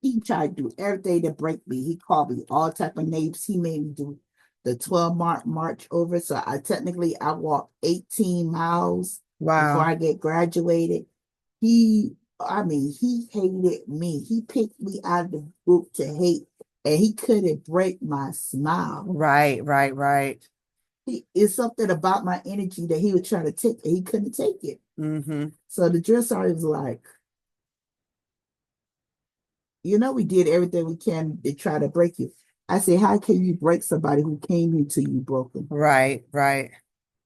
Speaker 2: He tried to do everything to break me. He called me all type of names. He made me do the 12 march over. So I walked 18 miles before
Speaker 1: Wow.
Speaker 2: I get graduated. He hated me. He picked me out of the group to hate, and he couldn't break my smile.
Speaker 1: Right, right, right.
Speaker 2: It's something about my energy that he was trying to take, and he couldn't take it.
Speaker 1: Hmm.
Speaker 2: So the drill sergeant was like, we did everything we can to try to break you. I said, how can you break somebody who came here to you broken?
Speaker 1: Right, right,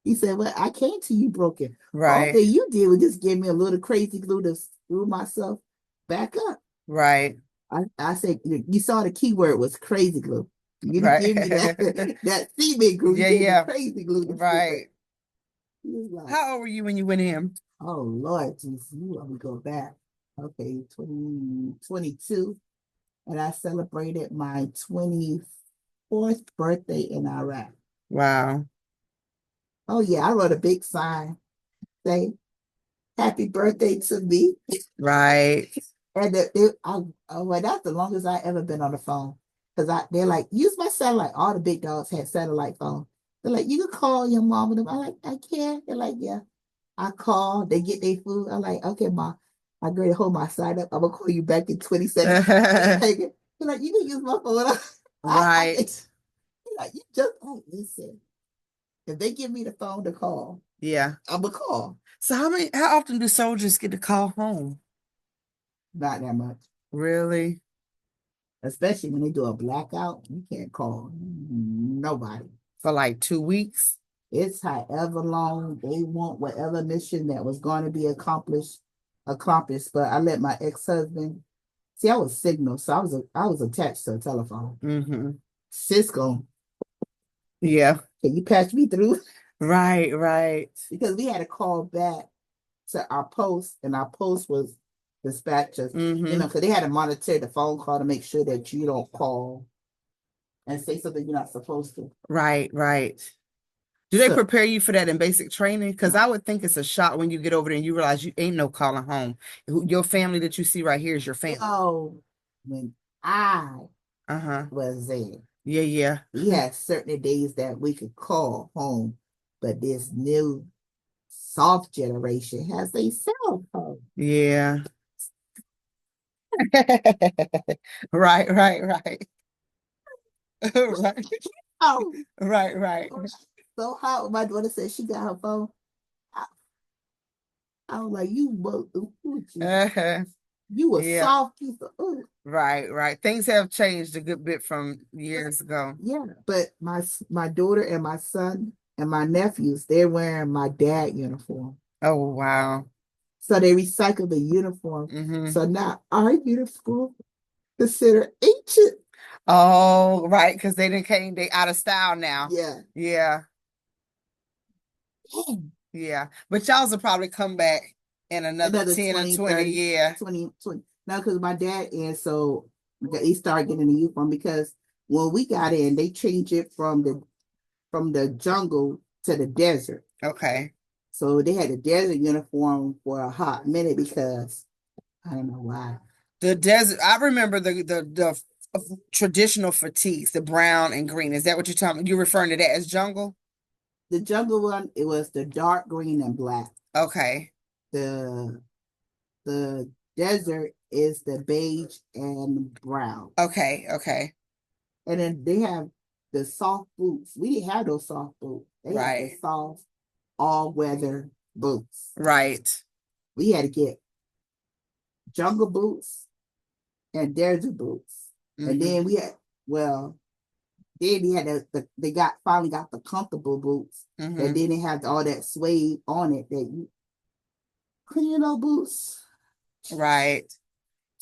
Speaker 2: He said, well, I came to you broken. All
Speaker 1: right,
Speaker 2: thing you did was just give me a little crazy glue to screw myself back up.
Speaker 1: right,
Speaker 2: I said, you saw the key word was crazy glue. You didn't
Speaker 1: right.
Speaker 2: give me that that cement glue. You
Speaker 1: Yeah,
Speaker 2: gave me
Speaker 1: yeah.
Speaker 2: crazy glue to screw back.
Speaker 1: Right.
Speaker 2: He was like,
Speaker 1: How old were you when you went in?
Speaker 2: oh Lord, Jesus, you want me to go back. Okay, 2022. And I celebrated my 24th birthday in Iraq.
Speaker 1: Wow.
Speaker 2: Oh yeah, I wrote a big sign saying "Happy Birthday" to me,
Speaker 1: Right.
Speaker 2: and well, that's the longest I ever been on the phone because they're like use my satellite. All the big dogs had satellite phone. They're like you can call your mom and them. I'm like I can't. They're like yeah. I call. They get their food. I'm like okay, mom. I go to hold my side up. I'm gonna call you back in 20 seconds. They're like you can use my phone. I can.
Speaker 1: Right.
Speaker 2: Like you just listen. If they give me the phone to call,
Speaker 1: Yeah.
Speaker 2: I'm gonna call.
Speaker 1: So how often do soldiers get to call home?
Speaker 2: Not that much.
Speaker 1: Really?
Speaker 2: Especially when they do a blackout, you can't call nobody.
Speaker 1: For like 2 weeks?
Speaker 2: It's however long they want whatever mission that was going to be accomplished. But I let my ex-husband see I was signal, so I was attached to a telephone.
Speaker 1: Hmm.
Speaker 2: Cisco,
Speaker 1: Yeah.
Speaker 2: can you patch me through?
Speaker 1: Right, right.
Speaker 2: Because we had to call back to our post, and our post was dispatchers,
Speaker 1: Hmm.
Speaker 2: because they had to monitor the phone call to make sure that you don't call and say something you're not supposed to.
Speaker 1: Right, right. Do they
Speaker 2: So,
Speaker 1: prepare you for that in basic training? Because I
Speaker 2: no.
Speaker 1: would think it's a shock when you get over there and you realize you ain't no calling home. Your family that you see right here is your family.
Speaker 2: So when I
Speaker 1: Uh-huh.
Speaker 2: was there,
Speaker 1: Yeah, yeah.
Speaker 2: we had certain days that we could call home, but this new soft generation has a cell phone.
Speaker 1: Yeah. Right, right, right. Right.
Speaker 2: Oh,
Speaker 1: Right, right.
Speaker 2: so how my daughter said she got her phone. I, I was like,
Speaker 1: Uh-huh.
Speaker 2: you a
Speaker 1: Yeah.
Speaker 2: soft piece of
Speaker 1: Right, right. Things have changed a good bit from years ago.
Speaker 2: yeah. But my daughter and my son and my nephews, they're wearing my dad uniform.
Speaker 1: Oh, wow.
Speaker 2: So they recycle the uniform.
Speaker 1: Hmm.
Speaker 2: So now our uniform considered ancient.
Speaker 1: Oh, right, because they out of style now.
Speaker 2: Yeah.
Speaker 1: Yeah, yeah. But y'all's will probably come back in another
Speaker 2: Another
Speaker 1: 10 or
Speaker 2: 20,
Speaker 1: 20
Speaker 2: 30,
Speaker 1: year.
Speaker 2: 20, 20. No, because my dad is so he started getting the uniform because when we got in, they changed it from the jungle to the desert.
Speaker 1: Okay.
Speaker 2: So they had the desert uniform for a hot minute because I don't know why.
Speaker 1: The desert, I remember the traditional fatigues, the brown and green. Is that what you're talking? You're referring to that as jungle?
Speaker 2: The jungle one, it was the dark green and black.
Speaker 1: Okay.
Speaker 2: The the desert is the beige and brown.
Speaker 1: Okay. Okay.
Speaker 2: And then they have the soft boots. We didn't have those soft boots. They had the
Speaker 1: Right.
Speaker 2: soft all weather boots.
Speaker 1: Right.
Speaker 2: We had to get jungle boots and desert boots. And
Speaker 1: Hmm.
Speaker 2: then well, then we had they finally got the comfortable boots that
Speaker 1: Hmm.
Speaker 2: didn't have all that suede on it that you clean boots.
Speaker 1: Right.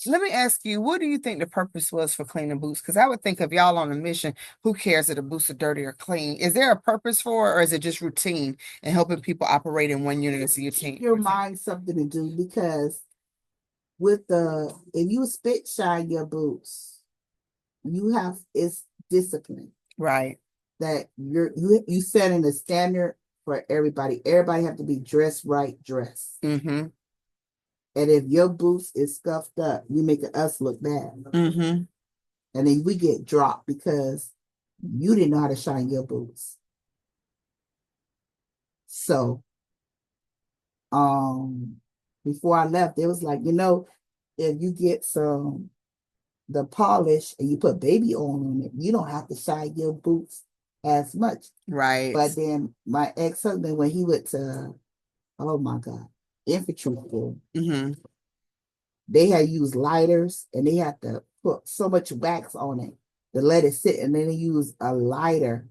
Speaker 1: Let me ask you, what do you think the purpose was for cleaning boots? Because I would think if y'all on a mission, who cares if the boots are dirty or clean? Is there a purpose for it, or is it just routine and helping people operate in one unit as a
Speaker 2: Keep
Speaker 1: routine?
Speaker 2: your
Speaker 1: Routine.
Speaker 2: mind something to do because with the if you spit shine your boots, you have it's discipline
Speaker 1: Right.
Speaker 2: that you setting a standard for everybody. Everybody have to be dressed right, dressed.
Speaker 1: Mm-hmm.
Speaker 2: And if your boots is scuffed up, you making us look bad.
Speaker 1: Mm-hmm.
Speaker 2: And then we get dropped because you didn't know how to shine your boots. So um before I left, it was like, if you get some the polish and you put baby oil on it, you don't have to shine your boots as much.
Speaker 1: Right.
Speaker 2: But then my ex-husband, when he went to, oh my God, infantry school,
Speaker 1: Mm-hmm.
Speaker 2: they had used lighters and they had to put so much wax on it to let it sit. And then they use a lighter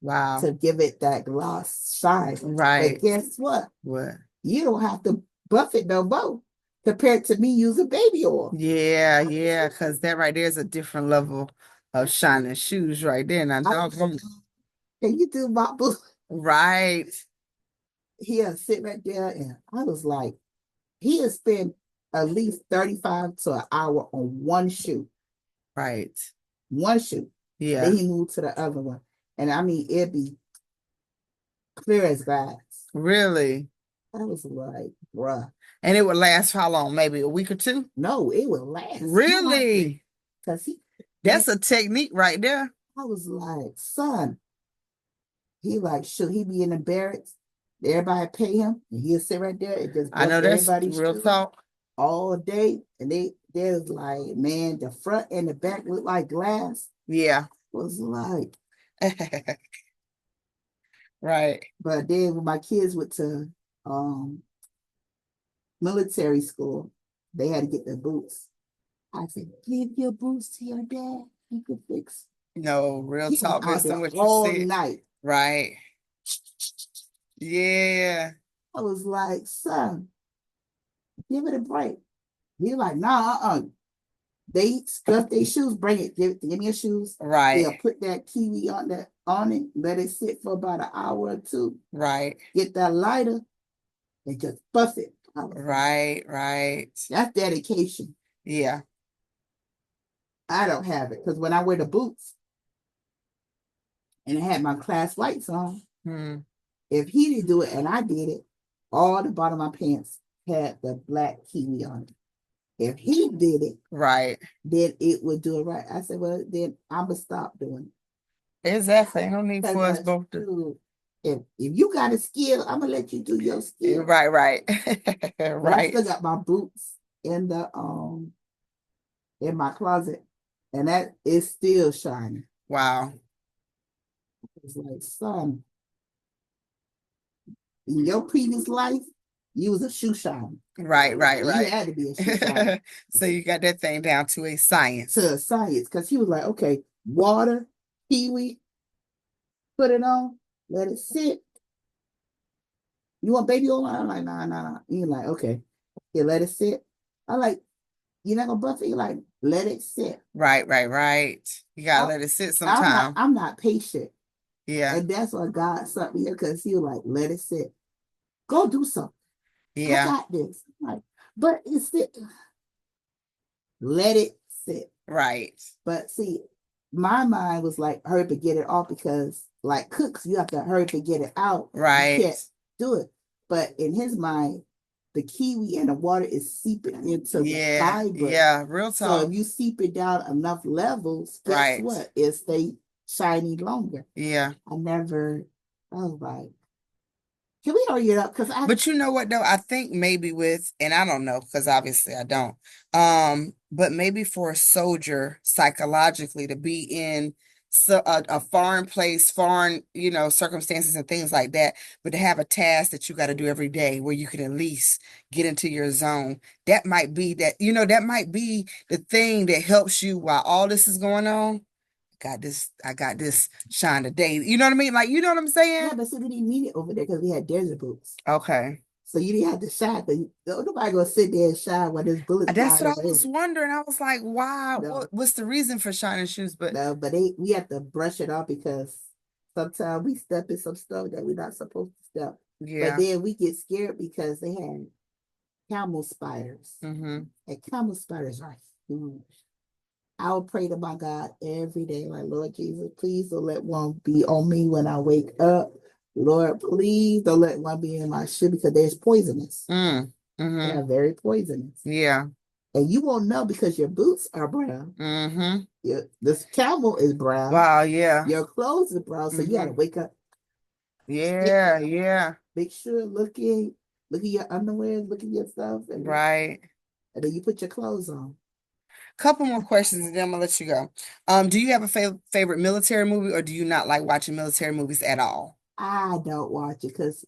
Speaker 1: Wow.
Speaker 2: to give it that gloss shine. But
Speaker 1: Right.
Speaker 2: guess what?
Speaker 1: What?
Speaker 2: You don't have to buff it no more compared to me using baby oil.
Speaker 1: Yeah, yeah, because that right there is a different level of shining shoes right there. Now,
Speaker 2: I,
Speaker 1: dog,
Speaker 2: can you do my boo?
Speaker 1: right,
Speaker 2: He'll sit right there and I was like, he'll spend at least 35 to an hour on one shoe,
Speaker 1: right.
Speaker 2: one shoe. Then
Speaker 1: Yeah,
Speaker 2: he moved to the other one. And I mean, it'd be clear as glass.
Speaker 1: really.
Speaker 2: I was like, bruh,
Speaker 1: And it would last for how long? Maybe a week or two?
Speaker 2: no, it will last. You have to,
Speaker 1: Really?
Speaker 2: because man,
Speaker 1: That's a technique right there.
Speaker 2: I was like, son, he like, should he be in the barracks? Everybody pay him, and he'll sit right there and just
Speaker 1: I
Speaker 2: buff
Speaker 1: know that's
Speaker 2: everybody's
Speaker 1: real
Speaker 2: shoes
Speaker 1: talk.
Speaker 2: all day. And there's like, man, the front and the back look like glass.
Speaker 1: Yeah.
Speaker 2: Was like,
Speaker 1: Right.
Speaker 2: but then when my kids went to um military school, they had to get their boots. I said, give your boots to your dad. He could fix.
Speaker 1: No, real
Speaker 2: He was
Speaker 1: talk
Speaker 2: out
Speaker 1: based on
Speaker 2: there
Speaker 1: what you
Speaker 2: all
Speaker 1: said.
Speaker 2: night.
Speaker 1: Right. Yeah.
Speaker 2: I was like, son, give it a break. He like, nah, They scuff their shoes, bring it, give me your shoes. They'll
Speaker 1: Right.
Speaker 2: put that kiwi on it, let it sit for about an hour or two.
Speaker 1: Right.
Speaker 2: Get that lighter and just buff it. I was like,
Speaker 1: Right. Right.
Speaker 2: that's dedication.
Speaker 1: Yeah.
Speaker 2: I don't have it because when I wear the boots and I had my class lights on,
Speaker 1: Hmm.
Speaker 2: if he didn't do it and I did it, all the bottom of my pants had the black kiwi on it. If he did it,
Speaker 1: Right.
Speaker 2: then it would do it right. I said, well, then I'm gonna stop doing
Speaker 1: Exactly. No need
Speaker 2: it.
Speaker 1: for us
Speaker 2: Because
Speaker 1: both to.
Speaker 2: if you got a skill, I'm gonna let you do your skill.
Speaker 1: Right. Right.
Speaker 2: But I
Speaker 1: Right.
Speaker 2: still got my boots in my closet, and that is still shining.
Speaker 1: Wow.
Speaker 2: It's like, son, in your previous life, you was a shoe shiner.
Speaker 1: Right. Right.
Speaker 2: You
Speaker 1: Right.
Speaker 2: had to be a shoe shiner
Speaker 1: So you got that thing down to a science.
Speaker 2: to science because he was like, okay, water, kiwi, put it on, let it sit. You want baby oil? I'm like, nah, nah, nah. You're like, okay, yeah, let it sit. I like, you're not gonna buff it. You're like, let it sit.
Speaker 1: Right. Right. Right. You gotta
Speaker 2: I,
Speaker 1: let it sit
Speaker 2: I'm not,
Speaker 1: sometime.
Speaker 2: I'm not patient,
Speaker 1: Yeah.
Speaker 2: and that's why God sent me here because He was like, let it sit. Go do something. I
Speaker 1: Yeah.
Speaker 2: got this. I'm like, but it's it. Let it sit.
Speaker 1: Right.
Speaker 2: But see, my mind was like, hurry to get it off because, like cooks, you have to hurry to get it out. You
Speaker 1: Right.
Speaker 2: can't do it. But in his mind, the kiwi and the water is seeping into the
Speaker 1: Yeah.
Speaker 2: fiber.
Speaker 1: Yeah. Real
Speaker 2: So if
Speaker 1: talk.
Speaker 2: you seep it down enough levels, guess
Speaker 1: Right.
Speaker 2: what? It stay shiny longer.
Speaker 1: Yeah.
Speaker 2: I was like, can we hurry it up? Because
Speaker 1: But you know what though? I think maybe with, and I don't know, because obviously I don't. But maybe for a soldier psychologically to be in a foreign place, foreign, circumstances and things like that, but to have a task that you got to do every day where you can at least get into your zone, that might be the thing that helps you while all this is going on. I got this shine today. You know what I mean? Like, you know what I'm
Speaker 2: yeah,
Speaker 1: saying?
Speaker 2: but see, we didn't need it over there because we had desert boots.
Speaker 1: Okay.
Speaker 2: So you didn't have to shine. Nobody gonna sit there and shine while there's bullets
Speaker 1: That's
Speaker 2: flying
Speaker 1: what I was
Speaker 2: overhead.
Speaker 1: wondering. I was like, why?
Speaker 2: No,
Speaker 1: What's the reason for shining shoes? But
Speaker 2: no, but we have to brush it off because sometimes we step in some stuff that we're not supposed to step. But
Speaker 1: yeah.
Speaker 2: then we get scared because they had camel spiders.
Speaker 1: Mm-hmm.
Speaker 2: And camel spiders are huge. I would pray to my God every day, like, Lord Jesus, please don't let one be on me when I wake up. Lord, please don't let one be in my shoe because there's poisonous.
Speaker 1: Mm.
Speaker 2: They
Speaker 1: Mm-hmm.
Speaker 2: are very poisonous.
Speaker 1: Yeah.
Speaker 2: And you won't know because your boots are brown.
Speaker 1: Mm-hmm.
Speaker 2: This camel is brown.
Speaker 1: Wow, yeah.
Speaker 2: Your clothes are brown. So you got to
Speaker 1: Mm-hmm.
Speaker 2: wake up,
Speaker 1: Yeah, yeah.
Speaker 2: make sure, look at your underwear, look at your stuff,
Speaker 1: Right.
Speaker 2: and then you put your clothes on.
Speaker 1: Couple more questions and then I'm gonna let you go. Do you have a favorite military movie or do you not like watching military movies at all?
Speaker 2: I don't watch it because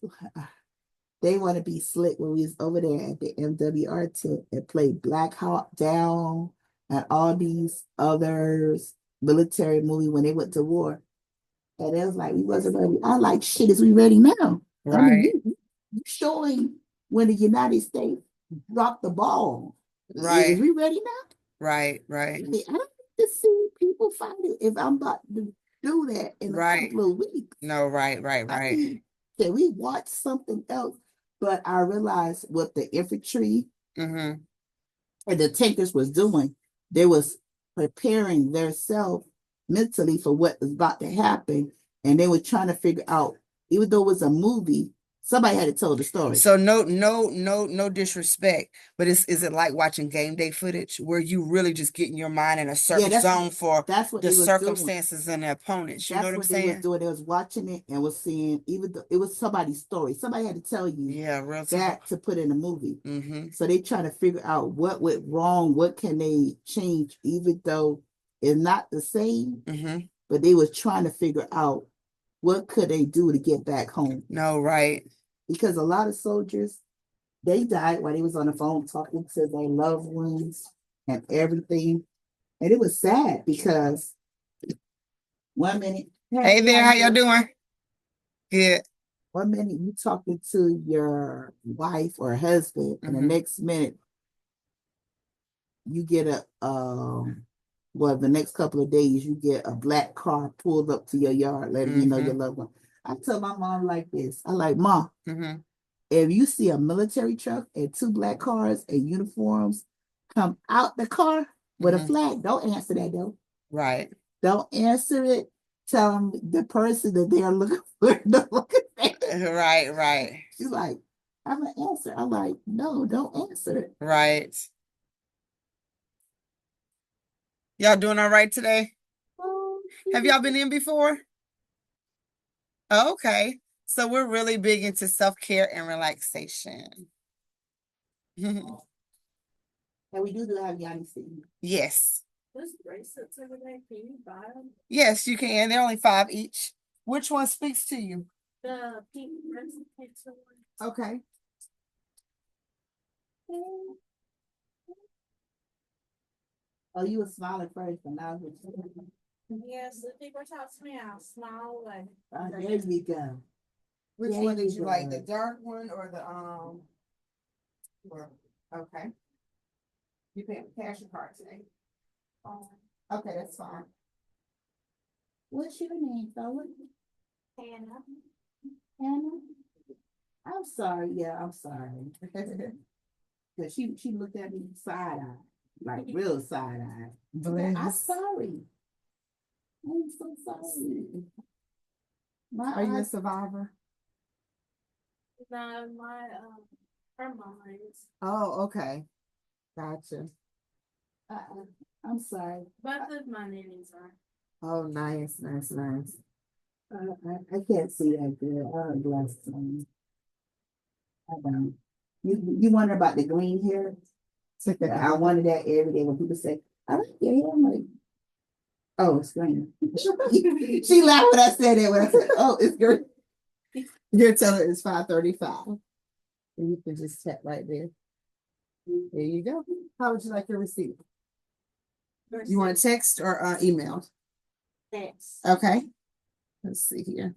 Speaker 2: they want to be slick when we was over there at the MWR tent and play Black Hawk Down and all these others military movie when they went to war. And it was like we wasn't ready. I like shit. Is we ready now? I mean,
Speaker 1: Right,
Speaker 2: you showing when the United States dropped the ball. Is
Speaker 1: right,
Speaker 2: we ready now?
Speaker 1: right, right,
Speaker 2: I mean, I don't need to see people fighting if I'm about to do that in a
Speaker 1: right.
Speaker 2: couple of weeks.
Speaker 1: No, right, right,
Speaker 2: I
Speaker 1: right.
Speaker 2: mean, can we watch something else? But I realized what the infantry
Speaker 1: Mm-hmm.
Speaker 2: and the tankers was doing, they was preparing themselves mentally for what was about to happen. And they were trying to figure out, even though it was a movie, somebody had to tell the story.
Speaker 1: So no disrespect, but is it like watching game day footage where you really just get in your mind in a
Speaker 2: Yeah,
Speaker 1: certain zone for
Speaker 2: that's what
Speaker 1: the
Speaker 2: they was doing.
Speaker 1: circumstances and the opponents? You know
Speaker 2: That's
Speaker 1: what I'm
Speaker 2: what they was
Speaker 1: saying?
Speaker 2: doing. They was watching it and was seeing, even though it was somebody's story. Somebody had to tell you
Speaker 1: Yeah, real
Speaker 2: that
Speaker 1: talk.
Speaker 2: to put in a movie.
Speaker 1: Mm-hmm.
Speaker 2: So they try to figure out what went wrong, what can they change, even though it's not the same,
Speaker 1: Mm-hmm.
Speaker 2: but they was trying to figure out what could they do to get back home.
Speaker 1: No, right.
Speaker 2: Because a lot of soldiers, they died while they was on the phone talking to their loved ones and everything. And it was sad because 1 minute,
Speaker 1: Hey
Speaker 2: hey, how
Speaker 1: there, how
Speaker 2: you
Speaker 1: y'all
Speaker 2: doing?
Speaker 1: doing? Good.
Speaker 2: 1 minute you talking to your wife or husband, and the
Speaker 1: Mm-hmm.
Speaker 2: next minute you get well, the next couple of days you get a black car pulled up to your yard, letting you know your
Speaker 1: Mm-hmm.
Speaker 2: loved one. I tell my mom like this. I like, Mom,
Speaker 1: Mm-hmm.
Speaker 2: if you see a military truck and two black cars and uniforms come out the car with a
Speaker 1: Mm-hmm.
Speaker 2: flag, don't answer that though.
Speaker 1: Right.
Speaker 2: Don't answer it. Tell them the person that they're looking for. Don't look at that.
Speaker 1: Right, right,
Speaker 2: She's like, I'm gonna answer. I'm like, no, don't answer it.
Speaker 1: right. Y'all doing all right today?
Speaker 2: Oh,
Speaker 1: Have y'all been in before? Oh, okay. So we're really big into self-care and relaxation.
Speaker 2: and we do have Yanni sitting.
Speaker 1: Yes.
Speaker 2: Those bracelets over there, can you buy them?
Speaker 1: Yes, you can. They're only 5 each. Which one speaks to you?
Speaker 2: The pink bracelet. Okay. Oh, you were smiling first, and now you're
Speaker 3: Yes, the people talk to me, I'll smile away.
Speaker 2: there you go.
Speaker 1: Which
Speaker 2: There
Speaker 1: one did
Speaker 2: you
Speaker 1: you like?
Speaker 2: go.
Speaker 1: The dark one or the okay. You paying cash or card today? Okay, that's fine.
Speaker 2: What's your name, fella?
Speaker 3: Hannah.
Speaker 2: Hannah? I'm sorry. Yeah, I'm sorry. Because she looked at me side eye, like real side eye. I'm
Speaker 1: Bless.
Speaker 2: sorry. I'm so sorry. My
Speaker 1: Are you a
Speaker 2: eyes.
Speaker 1: survivor?
Speaker 3: No, my her mom is.
Speaker 1: Oh, okay. Gotcha.
Speaker 2: I'm sorry.
Speaker 3: Both of my nannies are.
Speaker 1: Oh, nice, nice, nice.
Speaker 2: I can't see that good. I'm blessed. I don't. You wonder about the green hair? I wanted that every day when people say, I like your hair. I'm like, oh, it's green. She laughed when I said that when I said, oh, it's green.
Speaker 1: You're telling it's 5:35. And you can just tap right there. There you go. How would you like your receipt? You want to text or email?
Speaker 3: Thanks.
Speaker 1: Okay. Let's see here.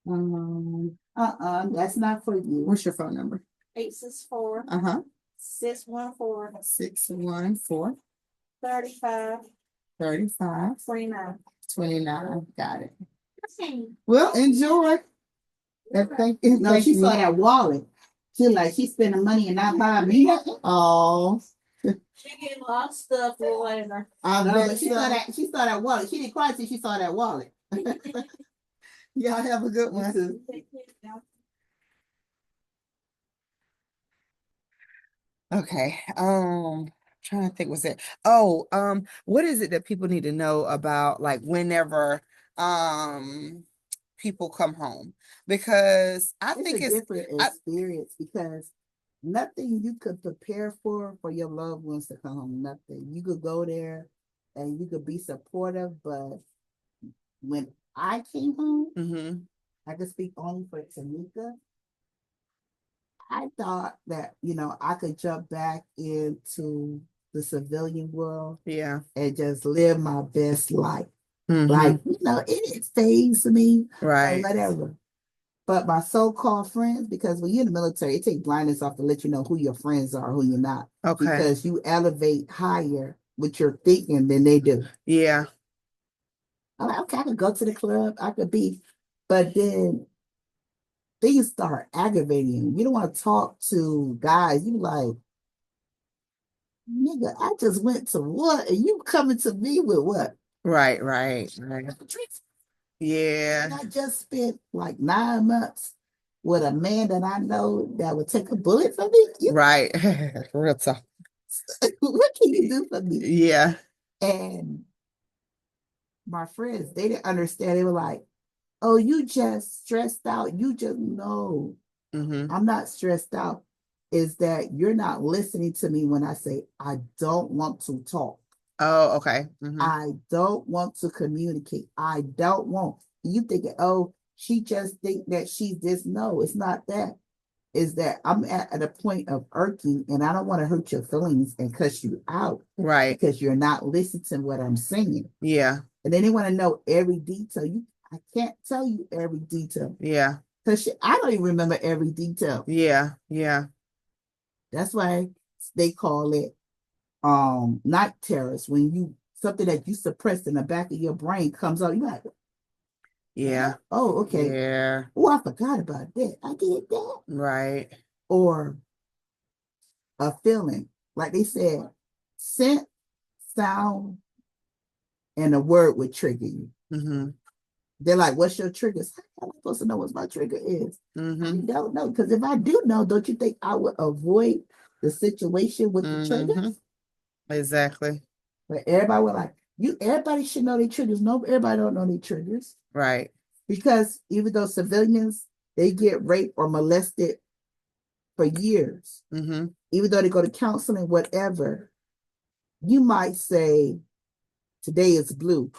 Speaker 2: That's not for you.
Speaker 1: What's your phone number?
Speaker 3: 864
Speaker 1: Uh-huh.
Speaker 3: 614
Speaker 1: 614
Speaker 3: 35
Speaker 1: 35
Speaker 3: 29.
Speaker 1: 29. Got it. Well, enjoy. And thank you.
Speaker 2: No,
Speaker 1: Thank
Speaker 2: she saw
Speaker 1: you.
Speaker 2: that wallet. She like she spending money and not buying me nothing.
Speaker 1: Oh,
Speaker 3: She getting a lot of stuff for later.
Speaker 1: I
Speaker 2: No,
Speaker 1: bet
Speaker 2: but she
Speaker 1: so.
Speaker 2: saw that wallet. She didn't cry till she saw that wallet.
Speaker 1: Y'all have a good
Speaker 2: You
Speaker 1: one.
Speaker 2: too.
Speaker 1: Okay. Trying to think, was it? Oh, what is it that people need to know about like whenever people come home? Because I
Speaker 2: It's
Speaker 1: think
Speaker 2: a
Speaker 1: it's
Speaker 2: different
Speaker 1: I
Speaker 2: experience because nothing you could prepare for your loved ones to come home. Nothing. You could go there and you could be supportive, but when I came home,
Speaker 1: hmm
Speaker 2: I could speak only for Tameika. I thought that, I could jump back into the civilian world
Speaker 1: yeah.
Speaker 2: and just live my best life.
Speaker 1: hmm
Speaker 2: Like, it didn't phase me or
Speaker 1: Right.
Speaker 2: whatever. But my so-called friends, because when you're in the military, it takes blindness off to let you know who your friends are, who you're not,
Speaker 1: Okay.
Speaker 2: because you elevate higher with your thinking than they do.
Speaker 1: Yeah.
Speaker 2: I'm like, okay, I could go to the club, I could be, but then things start aggravating you. You don't want to talk to guys. You like, nigga, I just went to what, and you coming to me with what?
Speaker 1: Right, right, right.
Speaker 2: And
Speaker 1: Yeah.
Speaker 2: I just spent like 9 months with a man that I know that would take a bullet for me.
Speaker 1: Right. Real talk.
Speaker 2: What can you do for me?
Speaker 1: Yeah.
Speaker 2: And my friends, they didn't understand. They were like, oh, you just stressed out. You just know
Speaker 1: hmm
Speaker 2: I'm not stressed out. Is that you're not listening to me when I say I don't want to talk.
Speaker 1: Oh, okay.
Speaker 2: I don't want to communicate. I don't want. You thinking, oh, she just think that she's this. No, it's not that. Is that I'm at a point of irking and I don't want to hurt your feelings and cuss you out
Speaker 1: Right.
Speaker 2: because you're not listening to what I'm saying.
Speaker 1: Yeah.
Speaker 2: And then they want to know every detail. I can't tell you every detail
Speaker 1: Yeah.
Speaker 2: because I don't even remember every detail.
Speaker 1: Yeah. Yeah.
Speaker 2: That's why they call it night terrors. When you something that you suppress in the back of your brain comes out, you're like,
Speaker 1: Yeah.
Speaker 2: oh, okay.
Speaker 1: Yeah.
Speaker 2: Oh, I forgot about that. I did that.
Speaker 1: Right.
Speaker 2: Or a feeling. Like they said, scent, sound, and a word would trigger you.
Speaker 1: hmm
Speaker 2: They're like, what's your trigger? How am I supposed to know what my trigger is? I
Speaker 1: hmm
Speaker 2: don't know. Because if I do know, don't you think I would avoid the situation with the
Speaker 1: hmm
Speaker 2: triggers?
Speaker 1: Exactly.
Speaker 2: But everybody was like, everybody should know their triggers. No, everybody don't know their triggers.
Speaker 1: Right.
Speaker 2: Because even though civilians, they get raped or molested for years,
Speaker 1: hmm
Speaker 2: even though they go to counseling, whatever, you might say, today is blue.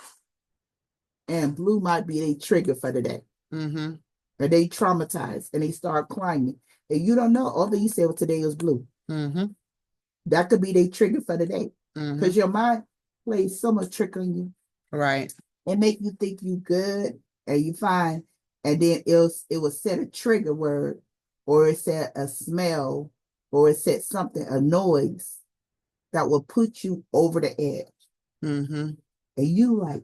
Speaker 2: And blue might be a trigger for the day.
Speaker 1: hmm
Speaker 2: Or they traumatized and they start crying. And you don't know. All that you say, well, today is blue.
Speaker 1: hmm
Speaker 2: That could be their trigger for the day.
Speaker 1: hmm
Speaker 2: Because your mind plays so much trick on you
Speaker 1: Right.
Speaker 2: and make you think you good and you fine. And then it will set a trigger word or it said a smell or it said something, a noise that will put you over the edge.
Speaker 1: hmm
Speaker 2: And you like,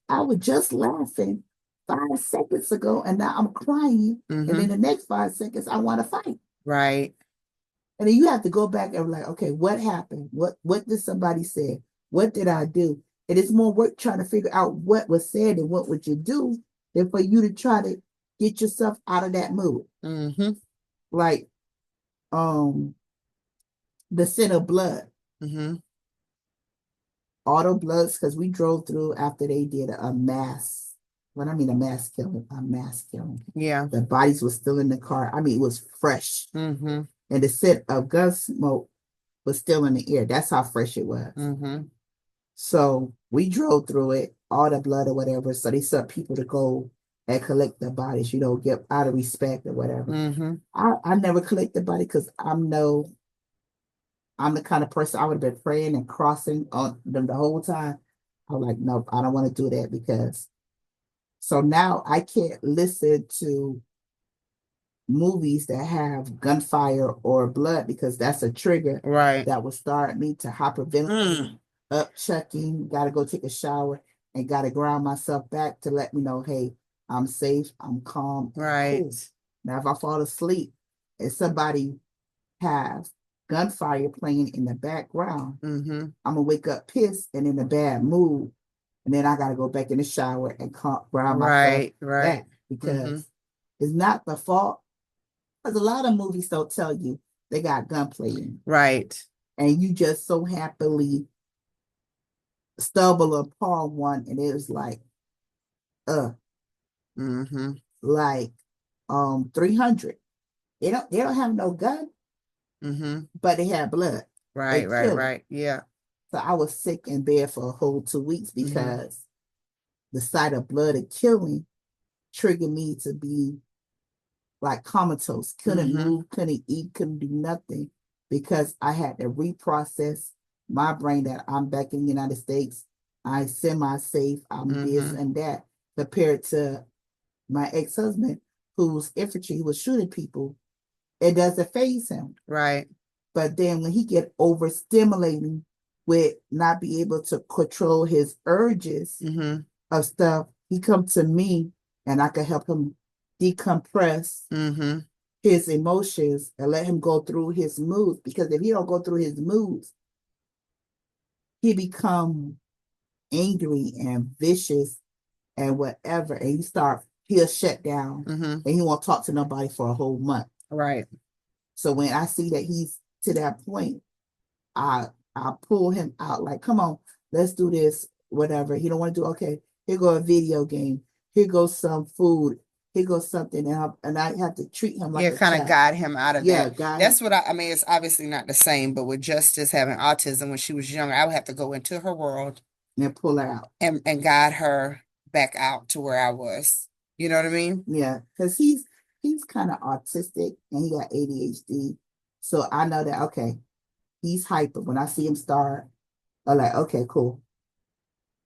Speaker 2: I was just laughing 5 seconds ago and now I'm crying. And then
Speaker 1: hmm
Speaker 2: the next 5 seconds, I want to fight.
Speaker 1: Right.
Speaker 2: And then you have to go back and like, okay, what happened? What did somebody say? What did I do? And it's more work trying to figure out what was said and what would you do than for you to try to get yourself out of that mood.
Speaker 1: hmm
Speaker 2: Like the scent of blood.
Speaker 1: hmm
Speaker 2: Auto bloods, because we drove through after they did a mass. When I mean a mass killing, a mass killing.
Speaker 1: Yeah.
Speaker 2: The bodies were still in the car. I mean, it was fresh.
Speaker 1: hmm
Speaker 2: And the scent of gun smoke was still in the air. That's how fresh it was.
Speaker 1: hmm
Speaker 2: So we drove through it, all the blood or whatever. So they sent people to go and collect the bodies, get out of respect or whatever.
Speaker 1: hmm
Speaker 2: I never collect the body because I'm the kind of person I would have been praying and crossing on them the whole time. I'm like, nope, I don't want to do that because So now I can't listen to movies that have gunfire or blood because that's a trigger
Speaker 1: Right.
Speaker 2: that will start me to hyperventilate,
Speaker 1: Mm.
Speaker 2: up checking, gotta go take a shower, and gotta ground myself back to let me know, hey, I'm safe, I'm calm, I'm
Speaker 1: Right.
Speaker 2: cool. Now, if I fall asleep and somebody has gunfire playing in the background,
Speaker 1: Mm-hmm.
Speaker 2: I'm gonna wake up pissed and in a bad mood, and then I gotta go back in the shower and ground myself
Speaker 1: Right. Right.
Speaker 2: back
Speaker 1: Mm-hmm.
Speaker 2: because it's not the fault. Because a lot of movies don't tell you they got gunplay in,
Speaker 1: Right.
Speaker 2: and you just so happily stumble upon one, and it was uh,
Speaker 1: Mm-hmm.
Speaker 2: like 300. They don't have no gun,
Speaker 1: Mm-hmm.
Speaker 2: but they have blood. They
Speaker 1: Right. Right.
Speaker 2: killing.
Speaker 1: Right. Yeah.
Speaker 2: So I was sick in bed for a whole 2 weeks
Speaker 1: Mm-hmm.
Speaker 2: because the sight of blood and killing triggered me to be like comatose, couldn't
Speaker 1: Mm-hmm.
Speaker 2: move, couldn't eat, couldn't do nothing because I had to reprocess my brain that I'm back in the United States. I semi-safe, I'm this
Speaker 1: Mm-hmm.
Speaker 2: and that, compared to my ex-husband who's infantry, who was shooting people. It doesn't phase him.
Speaker 1: Right.
Speaker 2: But then when he get overstimulating with not be able to control his urges
Speaker 1: Mm-hmm.
Speaker 2: of stuff, he come to me and I can help him decompress
Speaker 1: Mm-hmm.
Speaker 2: his emotions and let him go through his moods. Because if he don't go through his moods, he become angry and vicious and whatever. And he'll shut down
Speaker 1: Mm-hmm.
Speaker 2: and he won't talk to nobody for a whole month.
Speaker 1: Right.
Speaker 2: So when I see that he's to that point, I I pull him out like, come on, let's do this, whatever. He don't want to do, okay, here go a video game, here goes some food, here goes something, and I have to treat him like
Speaker 1: Yeah,
Speaker 2: a
Speaker 1: kind of
Speaker 2: child.
Speaker 1: guide him out of
Speaker 2: Yeah,
Speaker 1: that.
Speaker 2: guy,
Speaker 1: That's what I mean, it's obviously not the same, but with Justice having autism when she was younger, I would have to go into her world
Speaker 2: and pull her out.
Speaker 1: and guide her back out to where I was. You know what I mean?
Speaker 2: Yeah, because he's kind of autistic and he got ADHD. So I know that okay, he's hyper. When I see him start, I'm like, okay, cool.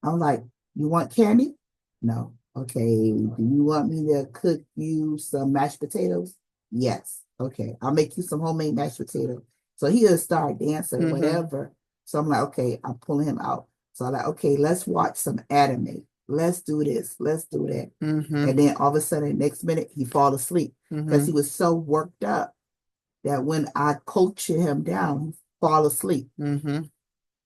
Speaker 2: I'm like, you want candy? No. Okay. Do you want me to cook you some mashed potatoes? Yes. Okay. I'll make you some homemade mashed potatoes. So he'll start dancing or
Speaker 1: Mm-hmm.
Speaker 2: whatever. So I'm like, okay, I'm pulling him out. So I'm like, okay, let's watch some anime. Let's do this. Let's do that.
Speaker 1: Mm-hmm.
Speaker 2: And then all of a sudden, next minute, he fall asleep because
Speaker 1: Mm-hmm.
Speaker 2: he was so worked up that when I coach him down, he fall asleep.
Speaker 1: Mm-hmm.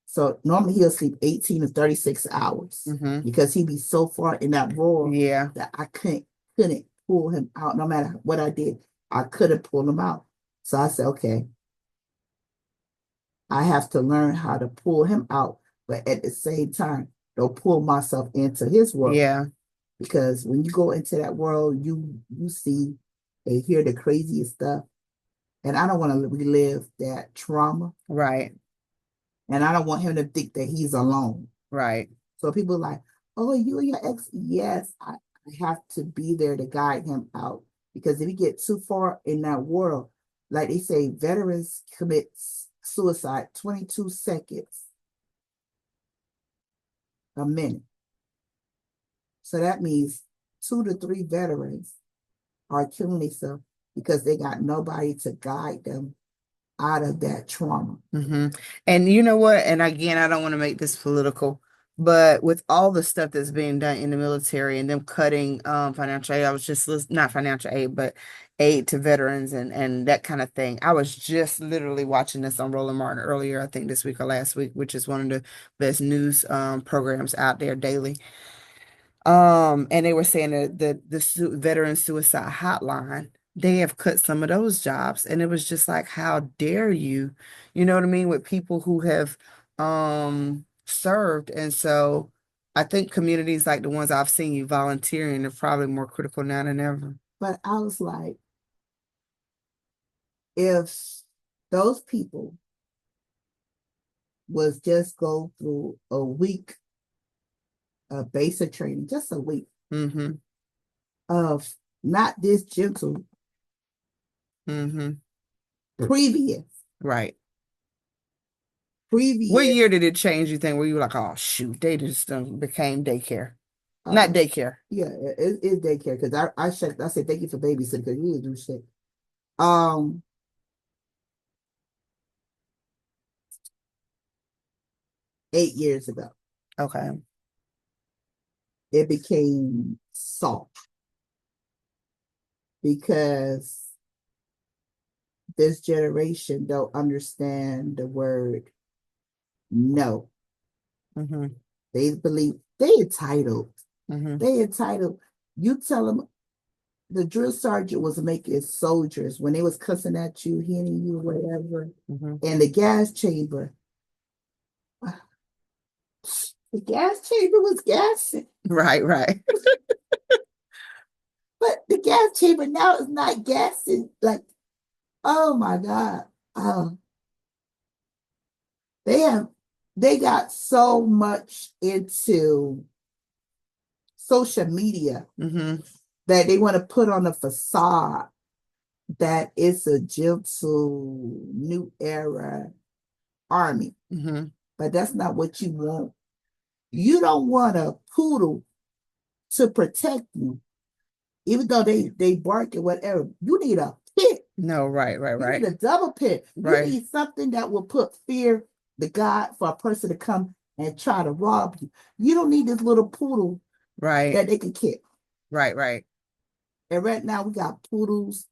Speaker 2: So normally he'll sleep 18 to 36 hours
Speaker 1: Mm-hmm.
Speaker 2: because he'd be so far in that roar
Speaker 1: Yeah.
Speaker 2: that I couldn't pull him out. No matter what I did, I couldn't pull him out. So I said, okay, I have to learn how to pull him out, but at the same time, don't pull myself into his world.
Speaker 1: Yeah.
Speaker 2: Because when you go into that world, you see and hear the craziest stuff. And I don't want to relive that trauma.
Speaker 1: Right.
Speaker 2: And I don't want him to think that he's alone.
Speaker 1: Right.
Speaker 2: So people are like, oh, you and your ex. Yes, I have to be there to guide him out. Because if he gets too far in that world, like they say, veterans commit suicide 22 seconds a minute. So that means 2 to 3 veterans are killing themselves because they got nobody to guide them out of that trauma.
Speaker 1: Mm-hmm. And you know what? And again, I don't want to make this political, but with all the stuff that's being done in the military and them cutting financial aid, I was just not financial aid, but aid to veterans and that kind of thing. I was just literally watching this on Roland Martin earlier, I think this week or last week, which is one of the best news programs out there daily. And they were saying that the veteran suicide hotline, they have cut some of those jobs, and it was just like, how dare you? You know what I mean? With people who have served, and so I think communities like the ones I've seen you volunteering are probably more critical now than ever.
Speaker 2: But I was like, if those people was just go through a week of basic training, just a week
Speaker 1: Mm-hmm.
Speaker 2: of not this gentle,
Speaker 1: Mm-hmm.
Speaker 2: previous,
Speaker 1: Right. What
Speaker 2: previous.
Speaker 1: year did it change, you think, where you were like, oh shoot, they just became daycare? Not daycare.
Speaker 2: Yeah, it's daycare because I said thank you for babysitting because you didn't do shit. Um, 8 years ago,
Speaker 1: Okay.
Speaker 2: it became soft because this generation don't understand the word no.
Speaker 1: Mm-hmm.
Speaker 2: They believe entitled.
Speaker 1: Mm-hmm.
Speaker 2: They entitled. You tell them the drill sergeant was making soldiers when they was cussing at you, hitting you, whatever,
Speaker 1: Mm-hmm.
Speaker 2: and the gas chamber. The gas chamber was gassing,
Speaker 1: Right, right.
Speaker 2: but the gas chamber now is not gassing. Like, oh my God. Oh, they have they got so much into social media
Speaker 1: Mm-hmm.
Speaker 2: that they want to put on a facade that it's a gentle new era army.
Speaker 1: Mm-hmm.
Speaker 2: But that's not what you want. You don't want a poodle to protect you, even though they bark or whatever. You need a pit.
Speaker 1: No, right, right,
Speaker 2: You need
Speaker 1: right.
Speaker 2: a double pit. You
Speaker 1: Right,
Speaker 2: need something that will put fear, the God, for a person to come and try to rob you. You don't need this little poodle
Speaker 1: right,
Speaker 2: that they can kick.
Speaker 1: right, right,
Speaker 2: And right now we got poodles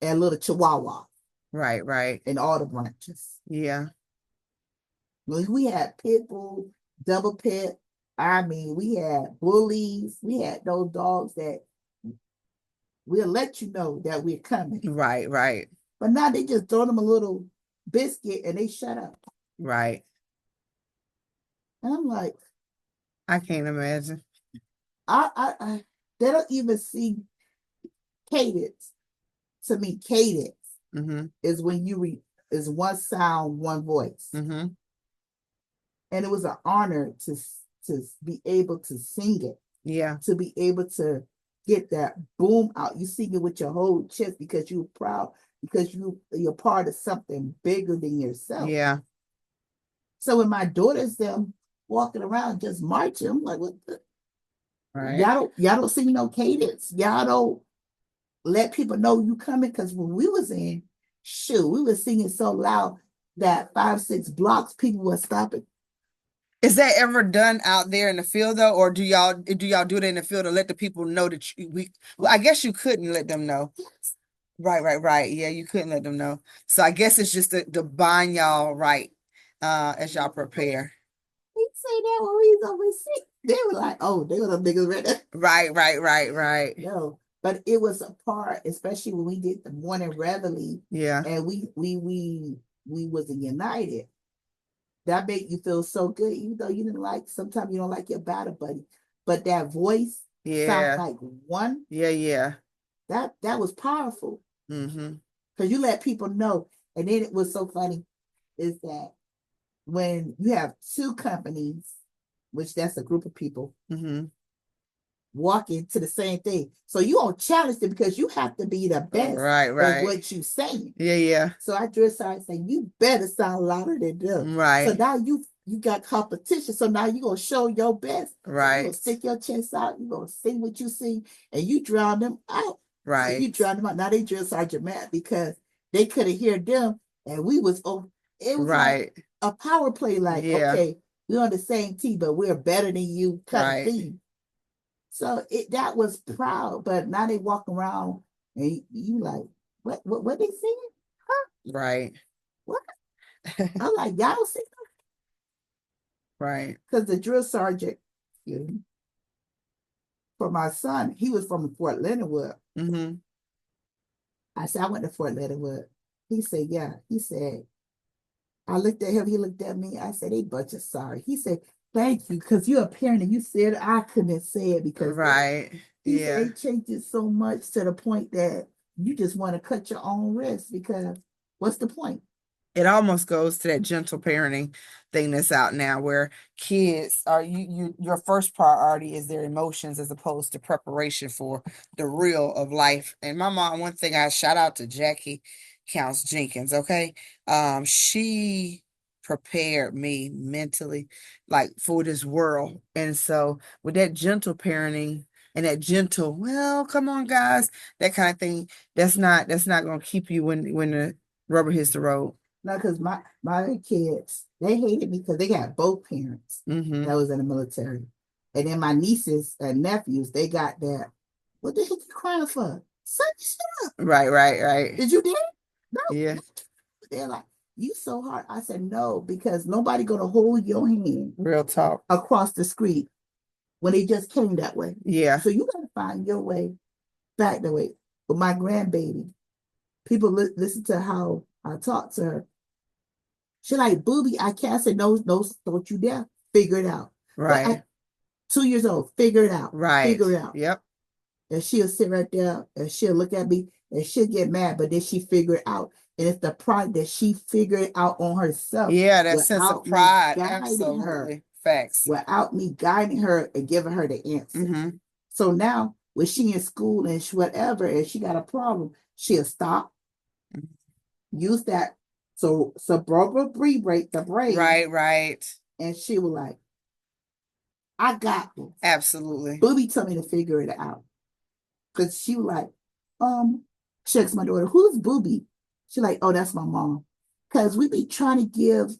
Speaker 2: and little chihuahua
Speaker 1: right, right.
Speaker 2: in all the branches.
Speaker 1: Yeah.
Speaker 2: We had pit bull, double pit. I mean, we had bullies. We had those dogs that we'll let you know that we're coming.
Speaker 1: Right, right,
Speaker 2: But now they just throw them a little biscuit and they shut up.
Speaker 1: right.
Speaker 2: And I'm like,
Speaker 1: I can't imagine.
Speaker 2: I they don't even see cadence. To me, cadence
Speaker 1: Mm-hmm.
Speaker 2: is when is one sound, one voice.
Speaker 1: Mm-hmm.
Speaker 2: And it was an honor to be able to sing it,
Speaker 1: Yeah.
Speaker 2: to be able to get that boom out. You sing it with your whole chest because you're proud, because you're part of something bigger than yourself.
Speaker 1: Yeah.
Speaker 2: So when my daughters them walking around just marching, I'm like, what the?
Speaker 1: Right.
Speaker 2: Y'all don't sing no cadence. Y'all don't let people know you coming. Because when we was in, shoot, we was singing so loud that 5, 6 blocks people were stopping.
Speaker 1: Is that ever done out there in the field though, or do y'all do it in the field to let the people know that well, I guess you couldn't let them know. Right, right, right. Yeah, you couldn't let them know. So I guess it's just to bind y'all right as y'all prepare.
Speaker 2: We say that when we was overseas. They were like, oh, they were the niggas right there.
Speaker 1: Right, right, right, right.
Speaker 2: No, but it was a part, especially when we did the morning reveille,
Speaker 1: Yeah.
Speaker 2: and we wasn't united. That made you feel so good, even though you didn't like. Sometimes you don't like your battle buddy, but that voice sound
Speaker 1: Yeah.
Speaker 2: like one.
Speaker 1: Yeah, yeah.
Speaker 2: That was powerful
Speaker 1: Mm-hmm.
Speaker 2: because you let people know. And then it was so funny is that when you have two companies, which that's a group of people
Speaker 1: Mm-hmm.
Speaker 2: walking to the same thing. So you don't challenge them because you have to be the best
Speaker 1: Right,
Speaker 2: at
Speaker 1: right.
Speaker 2: what you saying.
Speaker 1: Yeah, yeah.
Speaker 2: So I dress out and say, you better sound louder than them. So
Speaker 1: Right,
Speaker 2: now you got competition. So now you're gonna show your best. So you're gonna
Speaker 1: right,
Speaker 2: stick your chest out, you're gonna sing what you sing, and you drown them out. So you
Speaker 1: right,
Speaker 2: drown them out. Now they drill Sergeant Matt because they could have heard them and we was over. It was like
Speaker 1: right.
Speaker 2: a power play, like,
Speaker 1: Yeah,
Speaker 2: okay, we're on the same team, but we're better than you kind of
Speaker 1: right,
Speaker 2: thing. So that was proud, but now they walk around and you like, what they singing? Huh?
Speaker 1: right,
Speaker 2: What? I'm like, y'all don't sing
Speaker 1: right.
Speaker 2: because the drill sergeant, you know, for my son, he was from Fort Leonard Wood.
Speaker 1: Mm-hmm.
Speaker 2: I said, I went to Fort Leonard Wood. He said, yeah. He said, I looked at him, he looked at me. I said, they bunch of sorry. He said, thank you, because you're a parent and you said I couldn't say it because
Speaker 1: Right.
Speaker 2: he said
Speaker 1: Yeah.
Speaker 2: they changed it so much to the point that you just want to cut your own wrist because what's the point?
Speaker 1: It almost goes to that gentle parenting thing that's out now where kids are your first priority is their emotions as opposed to preparation for the real of life. And my mom, one thing I shout out to Jackie Counts Jenkins, okay? She prepared me mentally, like for this world. And so with that gentle parenting and that gentle, well, come on, guys, that kind of thing, that's not gonna keep you when the rubber hits the road.
Speaker 2: No, because my kids, they hated me because they got both parents
Speaker 1: Mm-hmm.
Speaker 2: that was in the military. And then my nieces and nephews, they got that. What the heck you crying for? Son, shut up.
Speaker 1: Right, right, right.
Speaker 2: Did you dare? No.
Speaker 1: Yeah,
Speaker 2: They're like, you so hard. I said, no, because nobody gonna hold your hand
Speaker 1: real talk.
Speaker 2: across the street when they just came that way.
Speaker 1: Yeah,
Speaker 2: So you gotta find your way back the way. But my grandbaby, people listen to how I talk to her. She like, booby, I can't say no, no, don't you dare. Figure it out. But
Speaker 1: right,
Speaker 2: at 2 years old, figure it out.
Speaker 1: right.
Speaker 2: Figure it out.
Speaker 1: Yep.
Speaker 2: And she'll sit right there and she'll look at me and she'll get mad, but then she figure it out. And it's the pride that she figured it out on herself
Speaker 1: Yeah, that sense of
Speaker 2: without me
Speaker 1: pride.
Speaker 2: guiding her,
Speaker 1: Absolutely. Facts.
Speaker 2: without me guiding her and giving her the answer.
Speaker 1: Mm-hmm.
Speaker 2: So now when she in school and whatever, and she got a problem, she'll stop, use that suburban break the brain,
Speaker 1: Right, right.
Speaker 2: and she will like, I got this.
Speaker 1: Absolutely.
Speaker 2: Booby told me to figure it out. Because she was like, she asked my daughter, who's Booby? She like, oh, that's my mom. Because we be trying to give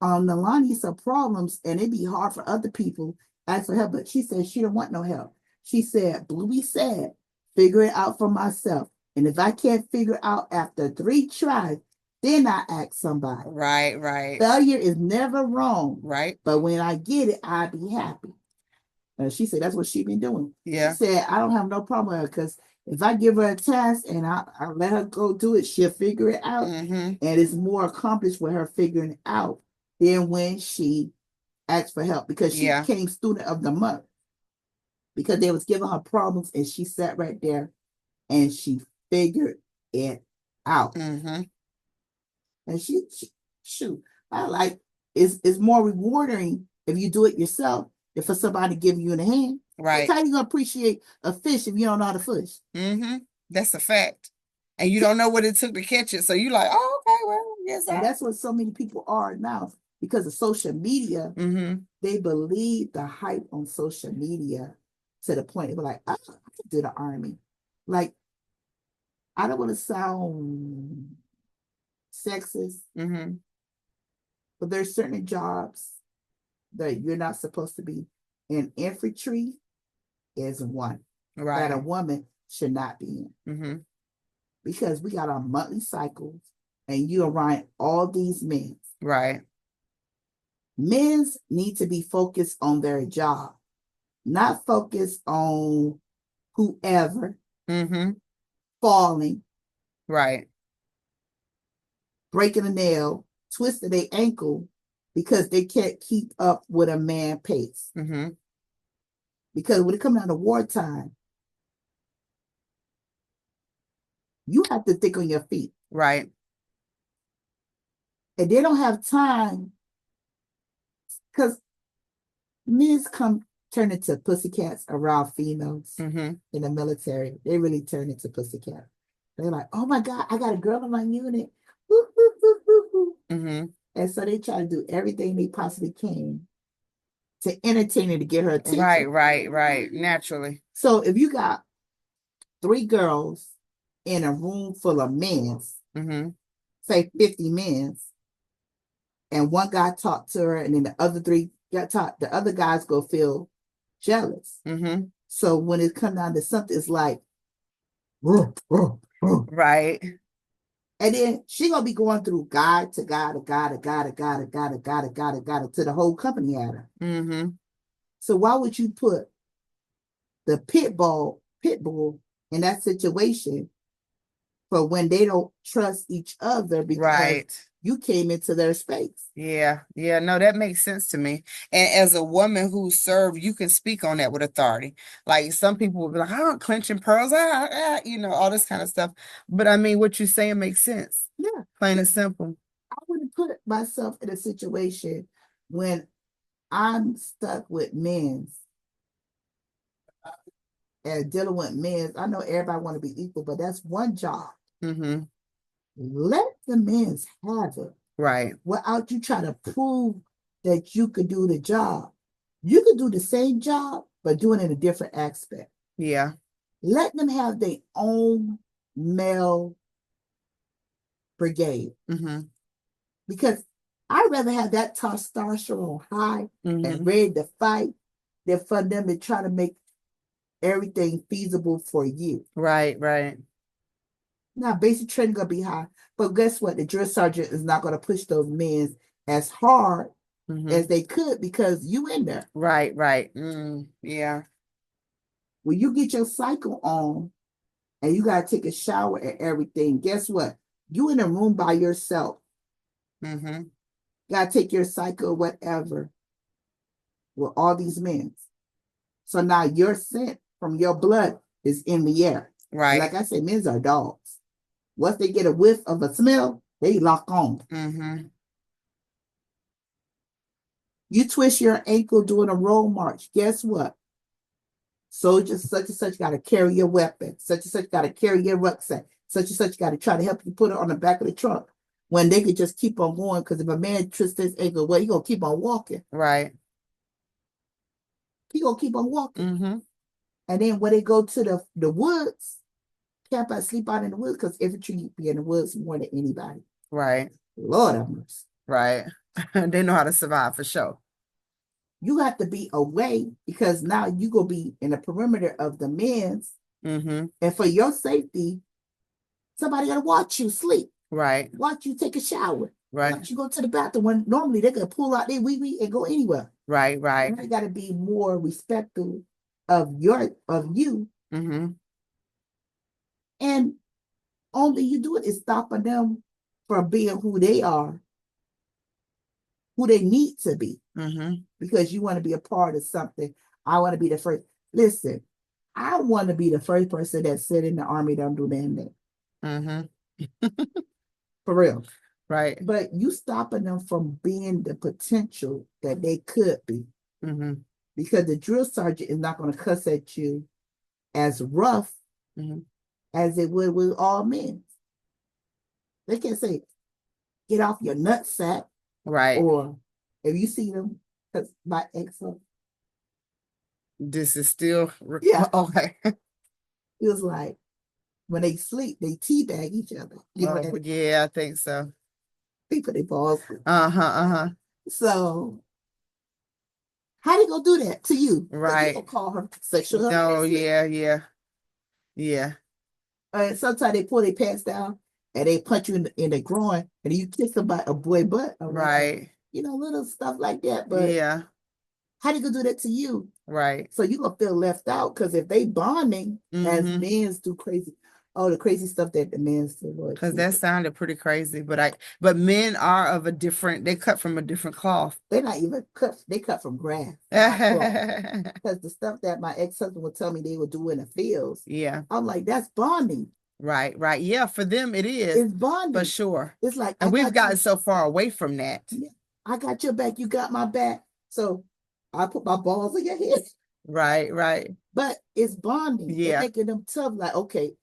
Speaker 2: Nalani some problems and it be hard for other people ask for help. But she said she don't want no help. She said, Booby said, figure it out for myself. And if I can't figure it out after 3 tries, then I ask somebody.
Speaker 1: Right, right.
Speaker 2: Failure is never wrong.
Speaker 1: Right.
Speaker 2: But when I get it, I'll be happy. And she said that's what she been doing.
Speaker 1: Yeah.
Speaker 2: She said, I don't have no problem with her because if I give her a task and I let her go do it, she'll figure it out.
Speaker 1: Mm-hmm.
Speaker 2: And it's more accomplished with her figuring it out than when she asked for help because she became student of the month because they was giving her problems and she sat right there and she figured it out.
Speaker 1: Mm-hmm.
Speaker 2: And she shoot, I like it's more rewarding if you do it yourself than for somebody giving you in the hand.
Speaker 1: Right.
Speaker 2: How you gonna appreciate a fish if you don't know how to fish?
Speaker 1: Mm-hmm. That's a fact. And you don't know what it took to catch it. So you like, oh, okay, well, yes.
Speaker 2: And that's what so many people are now because of social media.
Speaker 1: Mm-hmm.
Speaker 2: They believe the hype on social media to the point they're like, oh, I could do the army. Like, I don't want to sound sexist,
Speaker 1: Mm-hmm.
Speaker 2: but there's certain jobs that you're not supposed to be in. Infantry is one that a
Speaker 1: Right.
Speaker 2: woman should not be in
Speaker 1: Mm-hmm.
Speaker 2: because we got our monthly cycles and you're around all these men.
Speaker 1: Right.
Speaker 2: Men's need to be focused on their job, not focused on whoever
Speaker 1: Mm-hmm.
Speaker 2: falling,
Speaker 1: Right.
Speaker 2: breaking a nail, twisting their ankle because they can't keep up with a man pace.
Speaker 1: Mm-hmm.
Speaker 2: Because when it comes down to wartime, you have to think on your feet.
Speaker 1: Right.
Speaker 2: And they don't have time because men turn into pussycats around females
Speaker 1: Mm-hmm.
Speaker 2: in the military. They really turn into pussycat. They're like, oh my God, I got a girl in my unit. Woo, woo, woo, woo, woo.
Speaker 1: Mm-hmm.
Speaker 2: And so they try to do everything they possibly can to entertain her to get her attention.
Speaker 1: Right, right, right. Naturally.
Speaker 2: So if you got 3 girls in a room full of men,
Speaker 1: Mm-hmm.
Speaker 2: say 50 men, and one guy talked to her, and then the other 3 got talked, the other guys go feel jealous.
Speaker 1: Mm-hmm.
Speaker 2: So when it comes down to something, it's like, "Ruh, ruh, ruh."
Speaker 1: Right.
Speaker 2: And then she gonna be going through guy to guy to guy to guy to guy to guy to guy to guy to guy to the whole company at her.
Speaker 1: Mm-hmm.
Speaker 2: So why would you put the pit bull in that situation for when they don't trust each other because
Speaker 1: Right.
Speaker 2: you came into their space?
Speaker 1: Yeah, yeah, no, that makes sense to me. And as a woman who served, you can speak on that with authority. Like some people will be like, "Oh, clenching pearls, all this kind of stuff." But I mean, what you're saying makes sense.
Speaker 2: Yeah.
Speaker 1: Plain and simple.
Speaker 2: I wouldn't put myself in a situation when I'm stuck with men and dealing with men. I know everybody want to be equal, but that's one job.
Speaker 1: Mm-hmm.
Speaker 2: Let the men have it.
Speaker 1: Right.
Speaker 2: without you trying to prove that you could do the job. You could do the same job, but doing it in a different aspect.
Speaker 1: Yeah.
Speaker 2: Let them have their own male brigade.
Speaker 1: Mm-hmm.
Speaker 2: Because I'd rather have that testosterone high and
Speaker 1: Mm-hmm.
Speaker 2: ready to fight than for them to try to make everything feasible for you.
Speaker 1: Right, right.
Speaker 2: Now, basic training gonna be high, but guess what? The drill sergeant is not gonna push those men as hard
Speaker 1: Mm-hmm.
Speaker 2: as they could because you in there.
Speaker 1: Right, right. Mm, yeah.
Speaker 2: When you get your cycle on and you gotta take a shower and everything, guess what? You in a room by yourself.
Speaker 1: Mm-hmm.
Speaker 2: Gotta take your cycle, whatever, with all these men. So now your scent from your blood is in the air. And
Speaker 1: Right.
Speaker 2: like I said, men are dogs. Once they get a whiff of a smell, they lock on.
Speaker 1: Mm-hmm.
Speaker 2: You twist your ankle doing a roll march. Guess what? Soldiers such and such got to carry your weapon. Such and such got to carry your rucksack. Such and such got to try to help you put it on the back of the trunk. When they could just keep on going, because if a man twists his ankle, well, he gonna keep on walking.
Speaker 1: Right.
Speaker 2: He gonna keep on walking.
Speaker 1: Mm-hmm.
Speaker 2: And then when they go to the woods, camp out, sleep out in the woods, because infantry be in the woods more than anybody.
Speaker 1: Right.
Speaker 2: Lord have mercy.
Speaker 1: Right. They know how to survive for sure.
Speaker 2: You have to be away because now you gonna be in the perimeter of the men's,
Speaker 1: Mm-hmm.
Speaker 2: and for your safety, somebody gotta watch you sleep,
Speaker 1: Right.
Speaker 2: watch you take a shower,
Speaker 1: Right.
Speaker 2: watch you go to the bathroom. When normally they could pull out their wee wee and go anywhere.
Speaker 1: Right. Right.
Speaker 2: And you gotta be more respectful of you,
Speaker 1: Mm-hmm.
Speaker 2: and only you do it is stopping them from being who they are, who they need to be,
Speaker 1: Mm-hmm.
Speaker 2: because you want to be a part of something. I want to be the first. Listen, I want to be the first person that said in the army don't do that.
Speaker 1: Mm-hmm.
Speaker 2: For real.
Speaker 1: Right.
Speaker 2: But you stopping them from being the potential that they could be.
Speaker 1: Mm-hmm.
Speaker 2: Because the drill sergeant is not going to cuss at you as rough
Speaker 1: Mm-hmm.
Speaker 2: as it would with all men. They can't say, get off your nutsack,
Speaker 1: Right.
Speaker 2: or if you see them, because my ex,
Speaker 1: This is still
Speaker 2: yeah,
Speaker 1: okay.
Speaker 2: it was like when they sleep, they teabag each other. You know,
Speaker 1: Oh, yeah, I think so.
Speaker 2: they put their balls.
Speaker 1: Uh-huh. Uh-huh.
Speaker 2: So how they gonna do that to you? Because you
Speaker 1: Right.
Speaker 2: gonna call her sexual
Speaker 1: No,
Speaker 2: harassment.
Speaker 1: yeah, yeah. Yeah.
Speaker 2: And sometimes they pull their pants down and they punch you in the groin, and you kiss somebody a boy butt around,
Speaker 1: Right.
Speaker 2: little stuff like that. But
Speaker 1: Yeah.
Speaker 2: how they gonna do that to you?
Speaker 1: Right.
Speaker 2: So you gonna feel left out because if they bonding as
Speaker 1: Mm-hmm.
Speaker 2: men's do crazy, the crazy stuff that the men's do, Lord
Speaker 1: Because that
Speaker 2: Jesus.
Speaker 1: sounded pretty crazy, but men are of a different, they cut from a different cloth.
Speaker 2: They're not even cut, they cut from grass, not cloth. Because the stuff that my ex-husband would tell me they would do in the fields,
Speaker 1: Yeah.
Speaker 2: I'm like, that's bonding.
Speaker 1: Right, right. Yeah, for them it is,
Speaker 2: It's
Speaker 1: for
Speaker 2: bonding.
Speaker 1: sure.
Speaker 2: It's like
Speaker 1: And
Speaker 2: I
Speaker 1: we've
Speaker 2: got
Speaker 1: gotten
Speaker 2: you.
Speaker 1: so far away from that.
Speaker 2: Yeah, I got your back. You got my back. So I put my balls in your head.
Speaker 1: Right, right.
Speaker 2: But it's bonding. It's
Speaker 1: Yeah.
Speaker 2: making them tough. Like, okay,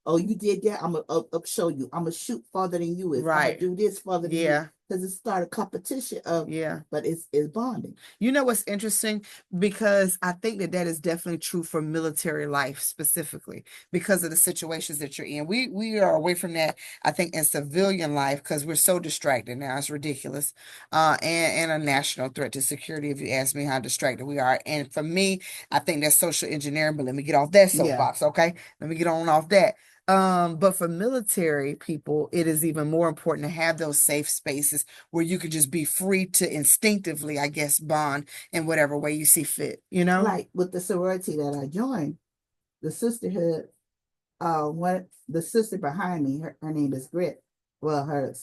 Speaker 2: oh, you did that. I'm gonna show you. I'm gonna shoot farther than you is. I'm gonna
Speaker 1: Right.
Speaker 2: do this farther than you.
Speaker 1: Yeah.
Speaker 2: Because it started competition of,
Speaker 1: Yeah.
Speaker 2: but it's bonding.
Speaker 1: You know what's interesting? Because I think that that is definitely true for military life specifically because of the situations that you're in. We are away from that, I think, in civilian life because we're so distracted now. It's ridiculous. And a national threat to security, if you ask me how distracted we are. And for me, I think that's social engineering, but let me get off that
Speaker 2: Yeah.
Speaker 1: soapbox, okay? Let me get on off that. But for military people, it is even more important to have those safe spaces where you can just be free to instinctively, I guess, bond in whatever way you see fit, you know?
Speaker 2: Like with the sorority that I joined, the sisterhood, the sister behind me, her name is Grit. Well, her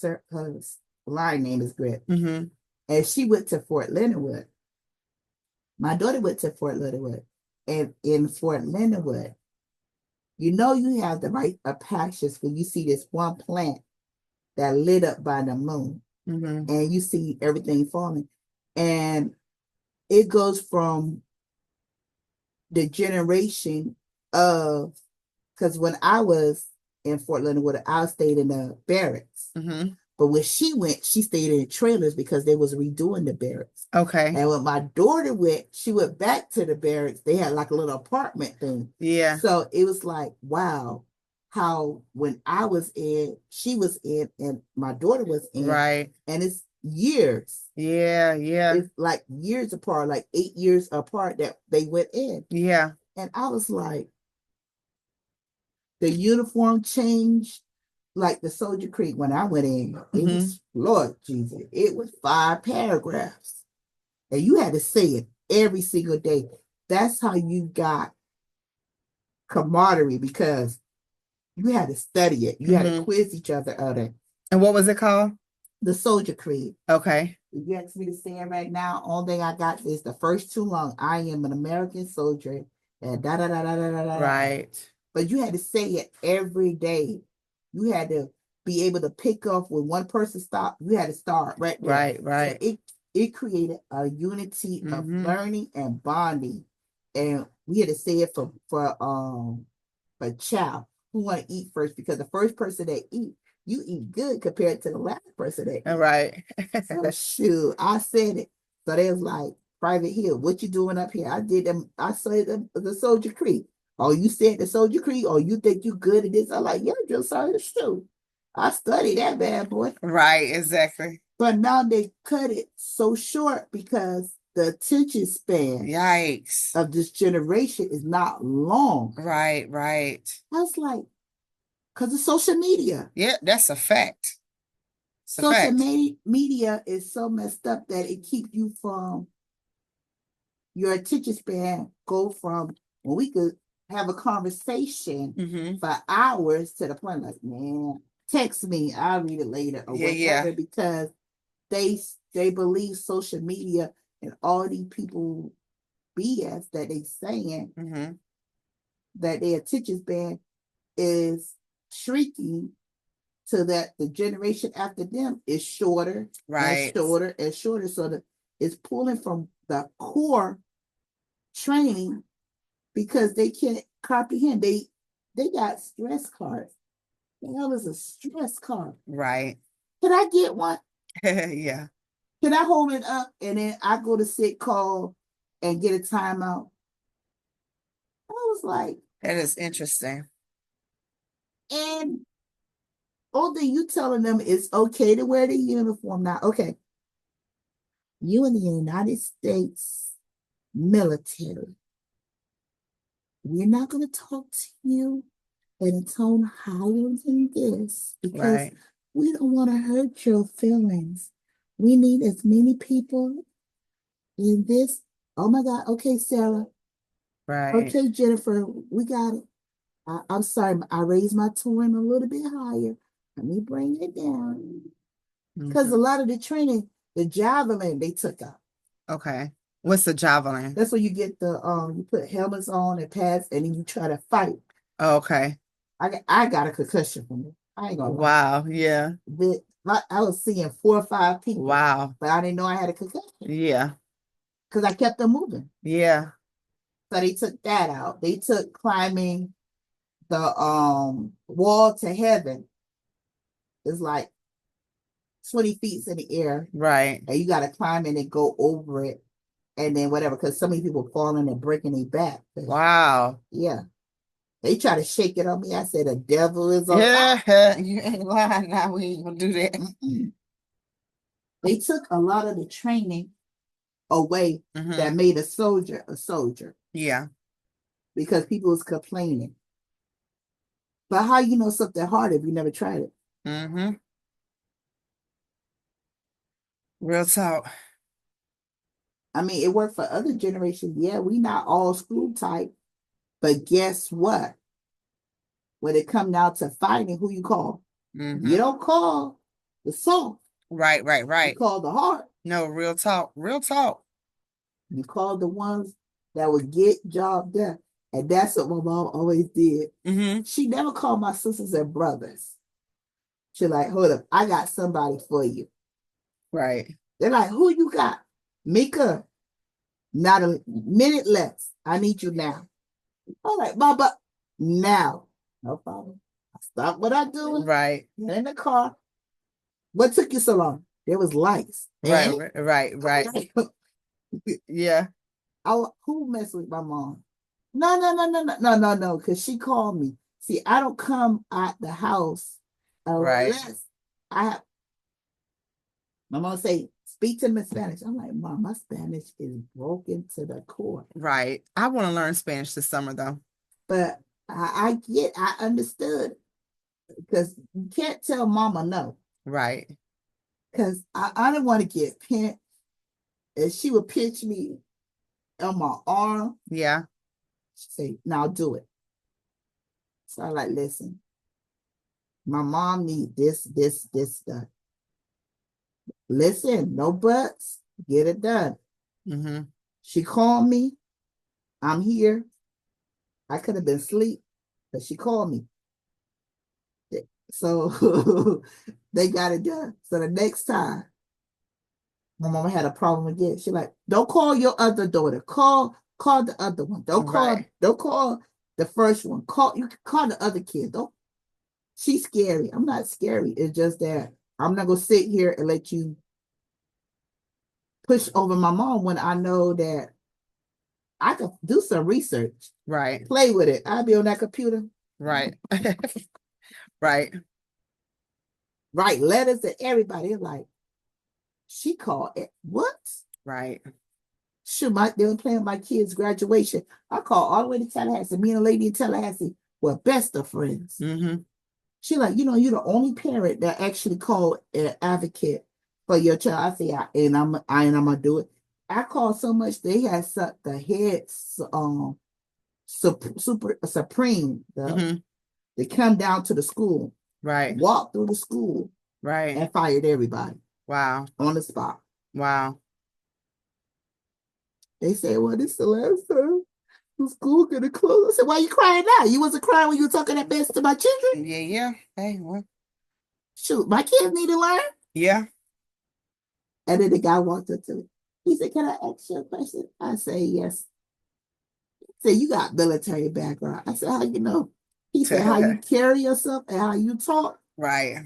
Speaker 2: line name is Grit.
Speaker 1: Mm-hmm.
Speaker 2: And she went to Fort Leonard Wood. My daughter went to Fort Leonard Wood. And in Fort Leonard Wood, you have the right of passions when you see this one plant that lit up by the moon,
Speaker 1: Mm-hmm.
Speaker 2: and you see everything falling. And it goes from the generation of, because when I was in Fort Leonard Wood, I stayed in the barracks.
Speaker 1: Mm-hmm.
Speaker 2: But when she went, she stayed in trailers because they was redoing the barracks.
Speaker 1: Okay.
Speaker 2: And when my daughter went, she went back to the barracks. They had like a little apartment thing.
Speaker 1: Yeah.
Speaker 2: So it was like, wow, how when I was in, she was in, and my daughter was in.
Speaker 1: Right.
Speaker 2: And it's years.
Speaker 1: Yeah. Yeah.
Speaker 2: It's like years apart, like 8 years apart that they went in.
Speaker 1: Yeah.
Speaker 2: And I was like, the uniform changed, like the Soldier Creek when I went in. It was, Lord Jesus, it was 5 paragraphs. And you had to say it every single day. That's how you got camaraderie, because you had to study it. You had to quiz each other on it.
Speaker 1: And what was it called?
Speaker 2: The Soldier Creed.
Speaker 1: Okay.
Speaker 2: If you ask me to say it right now, only thing I got is the first 2 long. I am an American soldier. And da da da da da da da.
Speaker 1: Right.
Speaker 2: But you had to say it every day. You had to be able to pick up when one person stopped. You had to start right there.
Speaker 1: Right. Right.
Speaker 2: So it created a unity of learning and bonding. And we had to say it for a child who want to eat first, because the first person that eat, you eat good compared to the last person that eat.
Speaker 1: Right.
Speaker 2: So shoot, I said it. So they was like, Private Hill, what you doing up here? I did them. I said the Soldier Creek. Oh, you said the Soldier Creek? Oh, you think you good at this? I'm like, yeah, drill sergeant too. I studied that bad boy.
Speaker 1: Right, exactly.
Speaker 2: But now they cut it so short because the attention span,
Speaker 1: yikes,
Speaker 2: of this generation is not long.
Speaker 1: Right, right.
Speaker 2: I was like, because of social media.
Speaker 1: Yeah, that's a fact. It's a
Speaker 2: Social
Speaker 1: fact.
Speaker 2: media is so messed up that it keeps you from your attention span go from when we could have a conversation for hours to the point like, man, text me, I'll read it later or whatever, because they believe social media and all these people BS that they saying that their attention span is shrinking, so that the generation after them is shorter,
Speaker 1: Right.
Speaker 2: and shorter and shorter. So that it's pulling from the core training because they can't comprehend. They got stress cards. The hell is a stress card?
Speaker 1: Right.
Speaker 2: Can I get one?
Speaker 1: Yeah.
Speaker 2: Can I hold it up and then I go to sick call and get a timeout? I was like,
Speaker 1: That is interesting.
Speaker 2: and all that you telling them is okay to wear the uniform now. Okay. You in the United States military. We're not going to talk to you in a tone higher than this, because we don't want to hurt your feelings. We need as many people in this. Oh my God. Okay, Sarah.
Speaker 1: Right.
Speaker 2: Okay, Jennifer, we got it. I'm sorry. I raised my tone a little bit higher. Let me bring it down. Because a lot of the training, the javelin, they took out.
Speaker 1: Okay. What's the javelin?
Speaker 2: That's where you get the you put helmets on and pads, and then you try to fight.
Speaker 1: Oh, okay.
Speaker 2: I got a concussion from it. I ain't gonna lie.
Speaker 1: Wow. Yeah.
Speaker 2: I was seeing 4 or 5 people.
Speaker 1: Wow.
Speaker 2: But I didn't know I had a concussion.
Speaker 1: Yeah.
Speaker 2: Because I kept them moving.
Speaker 1: Yeah.
Speaker 2: So they took that out. They took climbing the wall to heaven. It's like 20 feet in the air.
Speaker 1: Right.
Speaker 2: And you got to climb in and go over it. And then whatever, because so many people falling and breaking their back.
Speaker 1: Wow.
Speaker 2: Yeah. They try to shake it on me. I said, the devil is on.
Speaker 1: Yeah, you ain't lying now. We ain't gonna do that.
Speaker 2: They took a lot of the training away that made a soldier a soldier.
Speaker 1: Yeah.
Speaker 2: Because people was complaining. But how you know something hard if you never tried it?
Speaker 1: Real talk.
Speaker 2: I mean, it worked for other generations. Yeah, we not all school type. But guess what? When it come down to fighting, who you call? You don't call the soft.
Speaker 1: Right, right, right.
Speaker 2: You call the hard.
Speaker 1: No, real talk. Real talk.
Speaker 2: You call the ones that would get job done. And that's what my mom always did. She never called my sisters and brothers. She like, hold up, I got somebody for you.
Speaker 1: Right.
Speaker 2: They're like, who you got? Mika. Not a minute less. I need you now. All right, Baba. Now. No problem. I stop what I'm doing.
Speaker 1: Right.
Speaker 2: Get in the car. What took you so long? There was lights.
Speaker 1: Right,
Speaker 2: Eh?
Speaker 1: right. Yeah,
Speaker 2: Who messed with my mom? No. Because she called me. See, I don't come at the house
Speaker 1: right,
Speaker 2: unless I have my mom say, speak to me in Spanish. I'm like, Mom, my Spanish is broken to the core.
Speaker 1: right. I want to learn Spanish this summer though.
Speaker 2: But I understood because you can't tell mama no.
Speaker 1: Right.
Speaker 2: Because I didn't want to get pinched. And she would pinch me on my arm.
Speaker 1: Yeah,
Speaker 2: She'd say, now do it. So I like, listen, my mom need this done. Listen, no buts, get it done.
Speaker 1: mm-hmm.
Speaker 2: She called me. I'm here. I could have been asleep, but she called me. So they got it done. So the next time my mama had a problem again, she like, don't call your other daughter. Call the other one.
Speaker 1: Right,
Speaker 2: Don't call the first one. You can call the other kid. Don't she's scary. I'm not scary. It's just that I'm not gonna sit here and let you push over my mom when I know that I could do some research,
Speaker 1: right,
Speaker 2: play with it. I'll be on that computer,
Speaker 1: right, right,
Speaker 2: write letters to everybody. It's like, she called it. What?
Speaker 1: right.
Speaker 2: Shoot, they were playing my kids' graduation. I called all the way to Tallahassee. Me and a lady in Tallahassee were best of friends.
Speaker 1: Mm-hmm.
Speaker 2: She like, you're the only parent that actually called an advocate for your child. I say, I'm gonna do it. I called so much they had the heads super supreme
Speaker 1: Mm-hmm.
Speaker 2: they come down to the school,
Speaker 1: Right,
Speaker 2: walk through the school,
Speaker 1: right.
Speaker 2: and fired everybody
Speaker 1: Wow,
Speaker 2: on the spot.
Speaker 1: wow.
Speaker 2: They said, well, this is the last time the school gonna close. I said, why are you crying now? You wasn't crying when you were talking that mess to my children?
Speaker 1: Yeah, yeah. Hey, well,
Speaker 2: Shoot, my kids need to learn.
Speaker 1: yeah.
Speaker 2: And then the guy walked up to me. He said, can I ask you a question? I say, yes. He said, you got military background. I said, how you know? He said, how you carry yourself and how you talk.
Speaker 1: Right,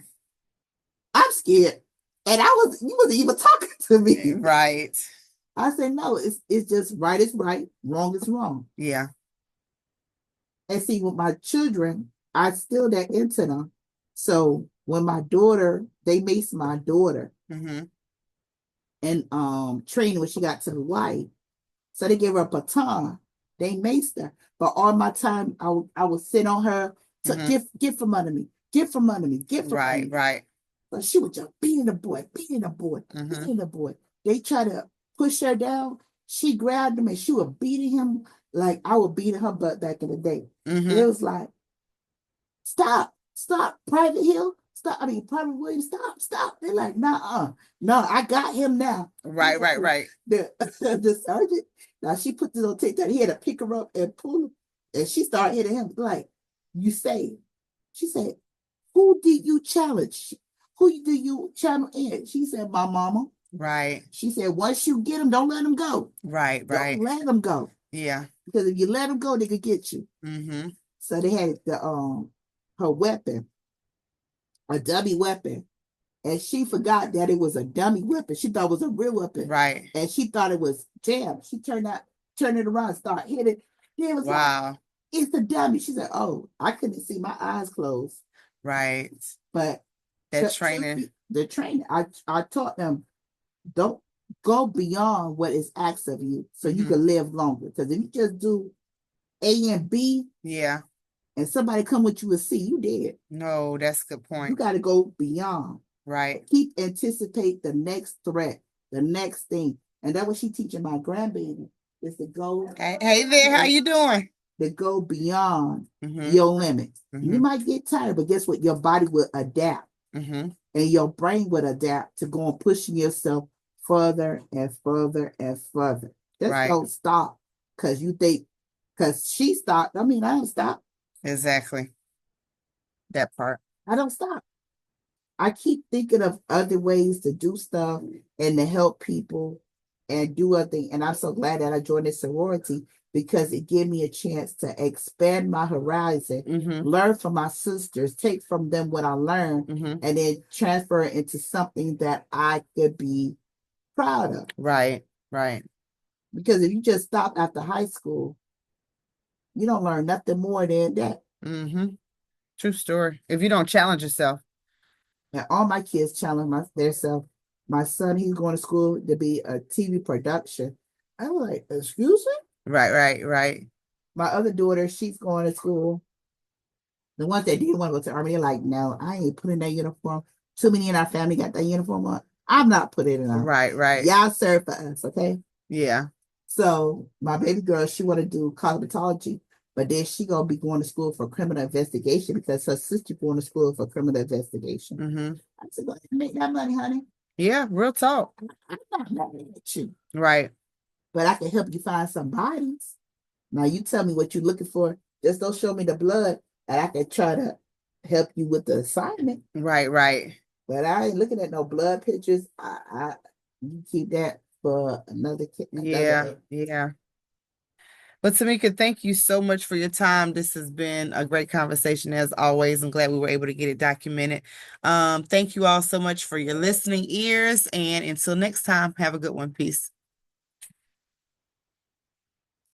Speaker 2: I'm scared. And you wasn't even talking to me.
Speaker 1: right.
Speaker 2: I said, no, it's just right is right, wrong is wrong.
Speaker 1: Yeah.
Speaker 2: And see, with my children, I still that into them. So when they maced my daughter
Speaker 1: Mm-hmm.
Speaker 2: and training when she got to Hawaii. So they gave her a baton. They maced her. But all my time I would sit on her to
Speaker 1: Mm-hmm.
Speaker 2: get from under me, get from under me, get from under
Speaker 1: Right,
Speaker 2: me.
Speaker 1: right.
Speaker 2: But she was just beating the boy, beating the boy,
Speaker 1: Mm-hmm.
Speaker 2: beating the boy. They try to push her down. She grabbed him and she was beating him like I was beating her butt back in the day.
Speaker 1: Mm-hmm.
Speaker 2: It was like, stop, Private Hill, stop. I mean, Private Williams, stop. They're like, nah, no, I got him now.
Speaker 1: Right, right, right.
Speaker 2: The sergeant, now she put this on TikTok. He had to pick her up and pull her, and she started hitting him like, you say, she said, who did you challenge? Who did you challenge in? She said, my mama.
Speaker 1: Right,
Speaker 2: She said, once you get him, don't let him go.
Speaker 1: right,
Speaker 2: Don't
Speaker 1: right.
Speaker 2: let him go.
Speaker 1: Yeah.
Speaker 2: Because if you let him go, they could get you.
Speaker 1: Mm-hmm.
Speaker 2: So they had her weapon, a dummy weapon. And she forgot that it was a dummy weapon. She thought it was a real weapon.
Speaker 1: Right.
Speaker 2: And she thought it was jammed. She turned it around, start hitting. Then it was like,
Speaker 1: Wow.
Speaker 2: it's a dummy. She said, oh, I couldn't see, my eyes closed.
Speaker 1: Right.
Speaker 2: But
Speaker 1: That training.
Speaker 2: the training, I taught them, don't go beyond what is asked of you so you
Speaker 1: Mm-hmm.
Speaker 2: can live longer. Because if you just do A and B
Speaker 1: Yeah.
Speaker 2: and somebody come with you with C, you dead.
Speaker 1: No, that's a good
Speaker 2: You
Speaker 1: point.
Speaker 2: got to go beyond.
Speaker 1: Right.
Speaker 2: Keep anticipate the next threat, the next thing. And that's what she teaching my grandbaby is to go.
Speaker 1: Hey there, how you doing?
Speaker 2: To go beyond
Speaker 1: Mm-hmm.
Speaker 2: your limits.
Speaker 1: Mm-hmm.
Speaker 2: You might get tired, but guess what? Your body will adapt
Speaker 1: Mm-hmm.
Speaker 2: and your brain will adapt to go on pushing yourself further and further and further. Just
Speaker 1: Right.
Speaker 2: don't stop because you think, because she stopped. I mean, I don't stop.
Speaker 1: Exactly. That part.
Speaker 2: I don't stop. I keep thinking of other ways to do stuff and to help people and do other things. And I'm so glad that I joined this sorority because it gave me a chance to expand my horizon, learn from my sisters, take from them what I learned, and then transfer it into something that I could be proud of.
Speaker 1: Right, right.
Speaker 2: Because if you just stop after high school, you don't learn nothing more than that.
Speaker 1: True story. If you don't challenge yourself.
Speaker 2: And all my kids challenge themselves. My son, he's going to school to be a TV production. I'm like, excuse me?
Speaker 1: Right, right, right.
Speaker 2: My other daughter, she's going to school. The ones that didn't want to go to the army, they're like, no, I ain't putting that uniform. Too many in our family got that uniform on. I'm not putting it on.
Speaker 1: Right, right.
Speaker 2: Y'all serve for us, okay?
Speaker 1: Yeah.
Speaker 2: So my baby girl, she want to do cosmetology, but then she gonna be going to school for criminal investigation because her sister going to school for criminal investigation. I said, go ahead and make that money, honey.
Speaker 1: Yeah, real talk.
Speaker 2: I'm not mad at you.
Speaker 1: Right.
Speaker 2: But I can help you find some bodies. Now you tell me what you're looking for. Just don't show me the blood, and I can try to help you with the assignment.
Speaker 1: Right, right.
Speaker 2: But I ain't looking at no blood pictures. You keep that for another kid.
Speaker 1: Yeah, yeah. But Tameika, thank you so much for your time. This has been a great conversation as always. I'm glad we were able to get it documented. Thank you all so much for your listening ears. And until next time, have a good one. Peace.